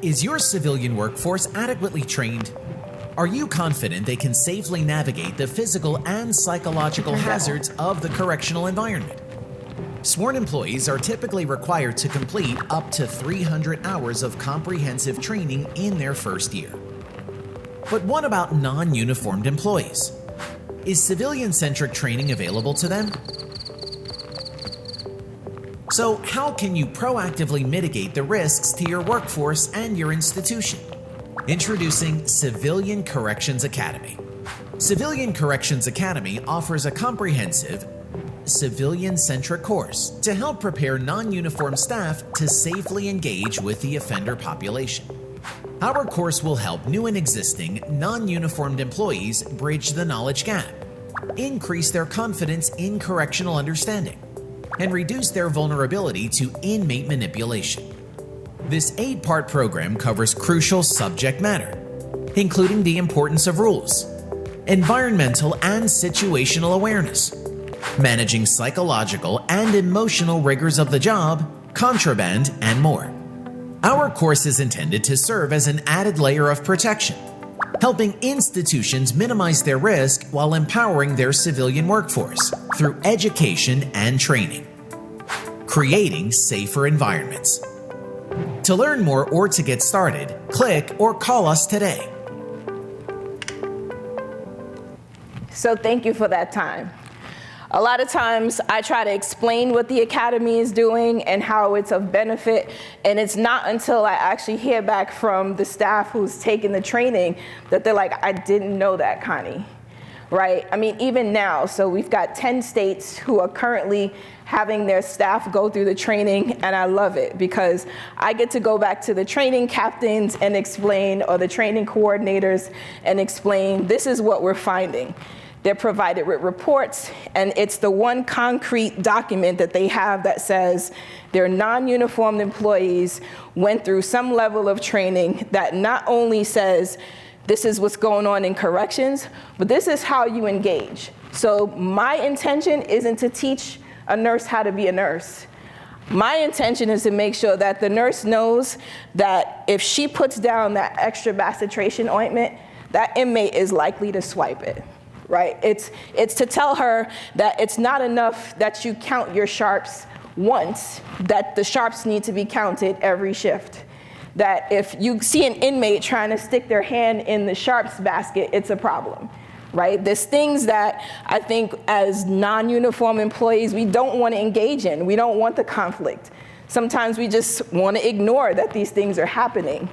Is your civilian workforce adequately trained? Are you confident they can safely navigate the physical and psychological hazards of the correctional environment? Sworn employees are typically required to complete up to 300 hours of comprehensive training in their first year. But what about non-uniformed employees? Is civilian-centric training available to them? So how can you proactively mitigate the risks to your workforce and your institution? Introducing Civilian Corrections Academy. Civilian Corrections Academy offers a comprehensive, civilian-centric course to help prepare non-uniform staff to safely engage with the offender population. Our course will help new and existing non-uniformed employees bridge the knowledge gap, increase their confidence in correctional understanding, and reduce their vulnerability to inmate manipulation. This 8-part program covers crucial subject matter, including the importance of rules, environmental and situational awareness, managing psychological and emotional rigors of the job, contraband, and more. Our course is intended to serve as an added layer of protection, helping institutions minimize their risk while empowering their civilian workforce through education and training, creating safer environments. To learn more or to get started, click or call us today. So thank you for that time. A lot of times I try to explain what the academy is doing and how it's of benefit, and it's not until I actually hear back from the staff who's taking the training that they're like, I didn't know that, Connie. right? I mean, even now, so we've got 10 states who are currently having their staff go through the training, and I love it because I get to go back to the training captains and explain, or the training coordinators and explain, this is what we're finding. They're provided with reports, and it's the one concrete document that they have that says their non-uniformed employees went through some level of training that not only says this is what's going on in corrections, but this is how you engage. So my intention isn't to teach a nurse how to be a nurse. My intention is to make sure that the nurse knows that if she puts down that extra bacitration ointment, that inmate is likely to swipe it, right? It's to tell her that it's not enough that you count your sharps once, that the sharps need to be counted every shift. That if you see an inmate trying to stick their hand in the sharps basket, it's a problem. Right? There's things that I think as non-uniform employees, we don't want to engage in. We don't want the conflict. Sometimes we just want to ignore that these things are happening.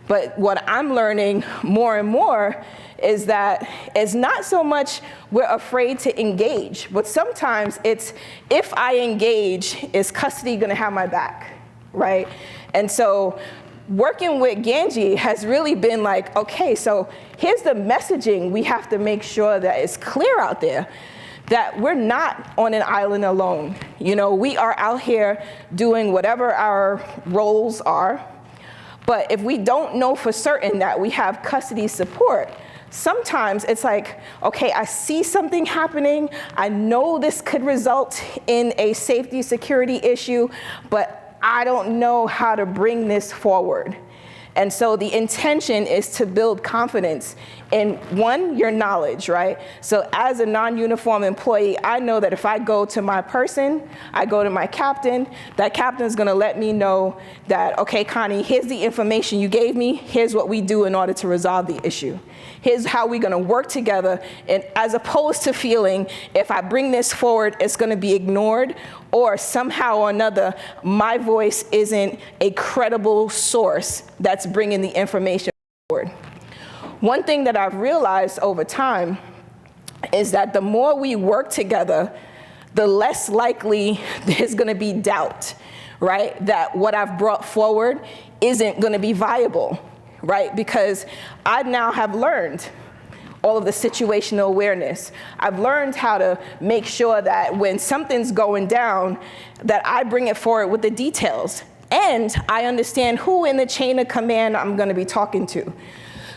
But what I'm learning more and more is that it's not so much we're afraid to engage, but sometimes it's, if I engage, is custody going to have my back, right? And so working with Gangi has really been like, okay, so here's the messaging we have to make sure that it's clear out there, that we're not on an island alone. You know, we are out here doing whatever our roles are, but if we don't know for certain that we have custody support, sometimes it's like, okay, I see something happening, I know this could result in a safety security issue, but I don't know how to bring this forward. And so the intention is to build confidence in, one, your knowledge, right? So as a non-uniform employee, I know that if I go to my person, I go to my captain, that captain's gonna let me know that, okay, Connie, here's the information you gave me, here's what we do in order to resolve the issue. Here's how we're gonna work together, and as opposed to feeling, if I bring this forward, it's gonna be ignored, or somehow or another, my voice isn't a credible source that's bringing the information forward. One thing that I've realized over time is that the more we work together, the less likely there's gonna be doubt, right? That what I've brought forward isn't gonna be viable, right? Because I now have learned all of the situational awareness. I've learned how to make sure that when something's going down, that I bring it forward with the details. And I understand who in the chain of command I'm gonna be talking to.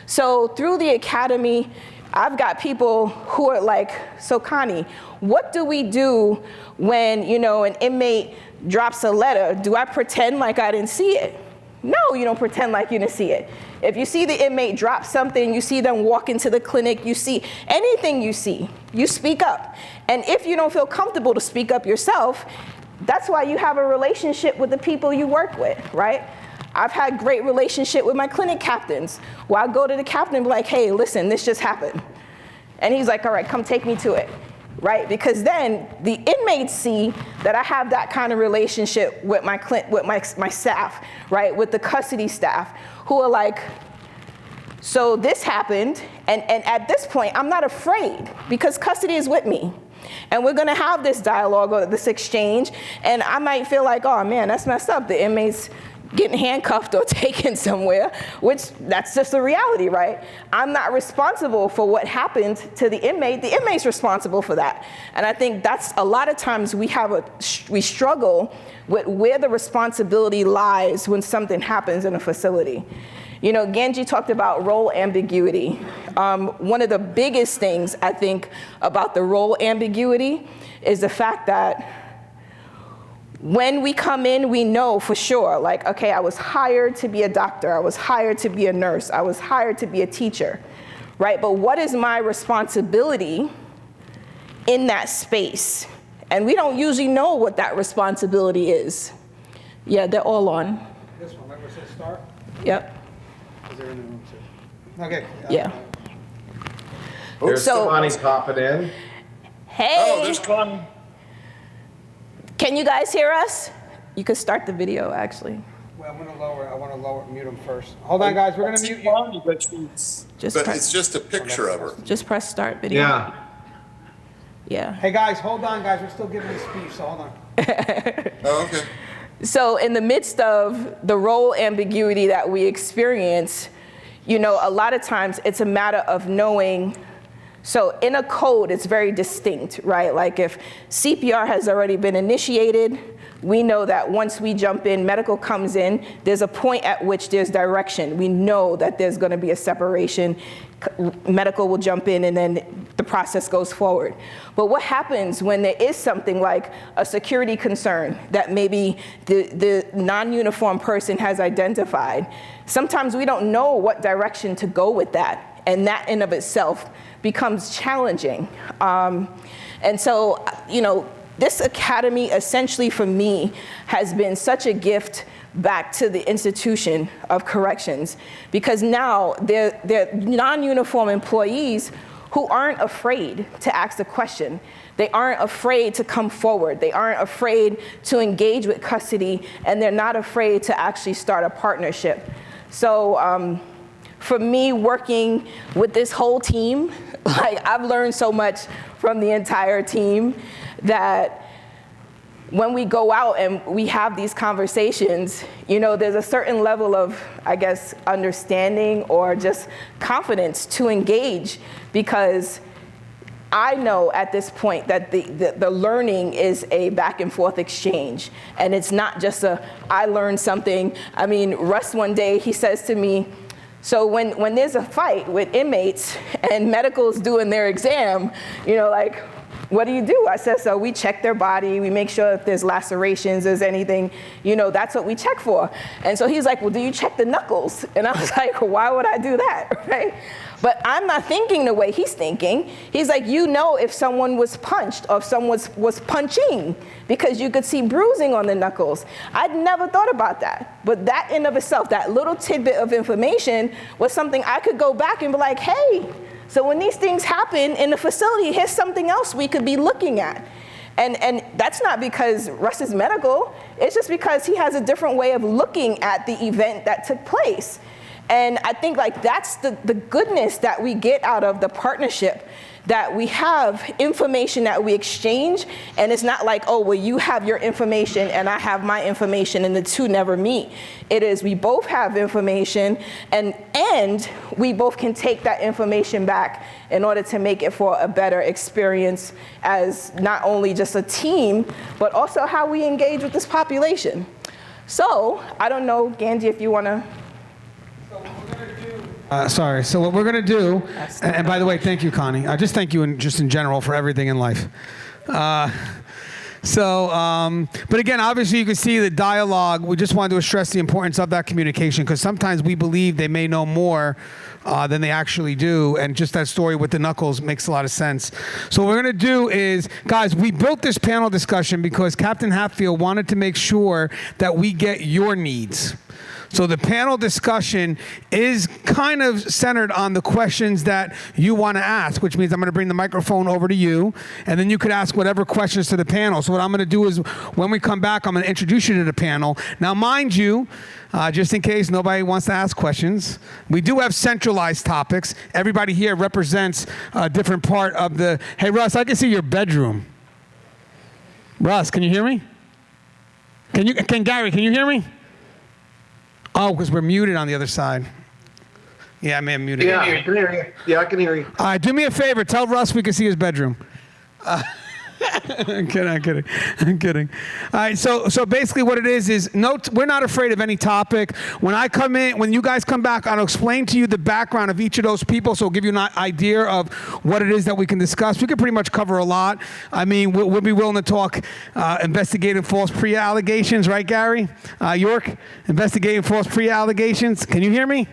So through the academy, I've got people who are like, so Connie, what do we do when, you know, an inmate drops a letter? Do I pretend like I didn't see it? No, you don't pretend like you didn't see it. If you see the inmate drop something, you see them walk into the clinic, you see anything you see, you speak up. And if you don't feel comfortable to speak up yourself, that's why you have a relationship with the people you work with, right? I've had great relationship with my clinic captains, where I go to the captain and be like, hey, listen, this just happened. And he's like, all right, come take me to it, right? Because then the inmates see that I have that kind of relationship with my staff, right? With the custody staff, who are like, so this happened, and at this point, I'm not afraid, because custody is with me. And we're gonna have this dialogue or this exchange, and I might feel like, oh man, that's messed up. The inmate's getting handcuffed or taken somewhere, which that's just the reality, right? I'm not responsible for what happened to the inmate's responsible for that. And I think that's a lot of times we struggle with where the responsibility lies when something happens in a facility. You know, Gangi talked about role ambiguity. One of the biggest things I think about the role ambiguity is the fact that when we come in, we know for sure, like, okay, I was hired to be a doctor, I was hired to be a nurse, I was hired to be a teacher, right? But what is my responsibility in that space? And we don't usually know what that responsibility is. Yeah, they're all on. This one, like where it says start? Yep. Is there in the room too? Okay. Yeah. There's So- Connie popping in. Hey. Oh, there's Connie. Can you guys hear us? You could start the video, actually. Well, I want to lower, mute them first. Hold on, guys, we're going to mute you. Connie, but she's Just but press, it's just a picture of her. just press start video. Yeah. Yeah. Hey guys, hold on, guys. We're still giving a speech, so hold on. Oh, okay. So in the midst of the role ambiguity that we experience, you know, a lot of times it's a matter of knowing. So in a code, it's very distinct, right? Like if CPR has already been initiated, we know that once we jump in, medical comes in, there's a point at which there's direction. We know that there's gonna be a separation. Medical will jump in and then the process goes forward. But what happens when there is something like a security concern that maybe the non-uniform person has identified? Sometimes we don't know what direction to go with that, and that in of itself becomes challenging. And so, you know, this academy essentially for me has been such a gift back to the institution of corrections, because now they're non-uniform employees who aren't afraid to ask the question. They aren't afraid to come forward. They aren't afraid to engage with custody, and they're not afraid to actually start a partnership. So for me, working with this whole team, like I've learned so much from the entire team that when we go out and we have these conversations, you know, there's a certain level of, I guess, understanding or just confidence to engage, because I know at this point that the learning is a back and forth exchange, and it's not just a, I learned something. I mean, Russ one day, he says to me, so when there's a fight with inmates and medical's doing their exam, you know, like, what do? I said, so we check their body, we make sure if there's lacerations, there's anything, you know, that's what we check for. And so he's like, well, do you check the knuckles? And I was like, well, why would I do that, right? But I'm not thinking the way he's thinking. He's like, you know if someone was punched or if someone was punching, because you could see bruising on the knuckles. I'd never thought about that. But that in of itself, that little tidbit of information was something I could go back and be like, hey, so when these things happen in the facility, here's something else we could be looking at. And that's not because Russ is medical, it's just because he has a different way of looking at the event that took place. And I think like that's the goodness that we get out of the partnership, that we have information that we exchange, and it's not like, oh, well, you have your information and I have my information and the two never meet. It is we both have information and we both can take that information back in order to make it for a better experience as not only just a team, but also how we engage with this population. So I don't know, Gangi, if you want to. So what we're going to do, and by the way, thank you, Connie. Just thank you in general for everything in life. But again, obviously you can see the dialogue. We just wanted to stress the importance of that communication, because sometimes we believe they may know more than they actually do, and just that story with the knuckles makes a lot of sense. So what we're going to do is, guys, we built this panel discussion because Captain Hatfield wanted to make sure that we get your needs. So the panel discussion is kind of centered on the questions that you want to ask, which means I'm going to bring the microphone over to you, and then you could ask whatever questions to the panel. So what I'm going to do is, when we come back, I'm going to introduce you to the panel. Now, mind you, just in case nobody wants to ask questions, we do have centralized topics. Everybody here represents a different part of the, hey, Russ, I can see your bedroom. Russ, can you hear me? Gary, can you hear me? Oh, because we're muted on the other side. Yeah, I may have muted. Yeah, I can hear you. Yeah, I can hear you. All right, do me a favor. Tell Russ we can see his bedroom. I'm kidding. All right, so basically what it is we're not afraid of any topic. When you guys come back, I'll explain to you the background of each of those people, so it'll give you an idea of what it is that we can discuss. We can pretty much cover a lot. I mean, we'll be willing to talk investigating false pre-allegations, right, Gary? York, investigating false pre-allegations. Can you hear me?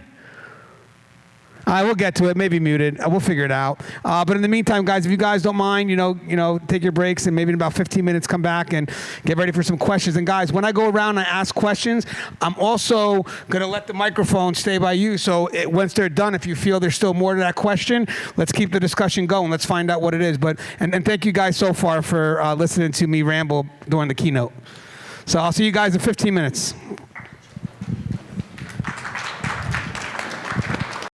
We'll get to it. Maybe muted. We'll figure it out. But in the meantime, guys, if you guys don't mind, take your breaks and maybe in about 15 minutes come back and get ready for some questions. And guys, when I go around and I ask questions, I'm also going to let the microphone stay by you. So once they're done, if you feel there's still more to that question, let's keep the discussion going. Let's find out what it is. And thank you guys so far for listening to me ramble during the keynote. So I'll see you guys in 15 minutes.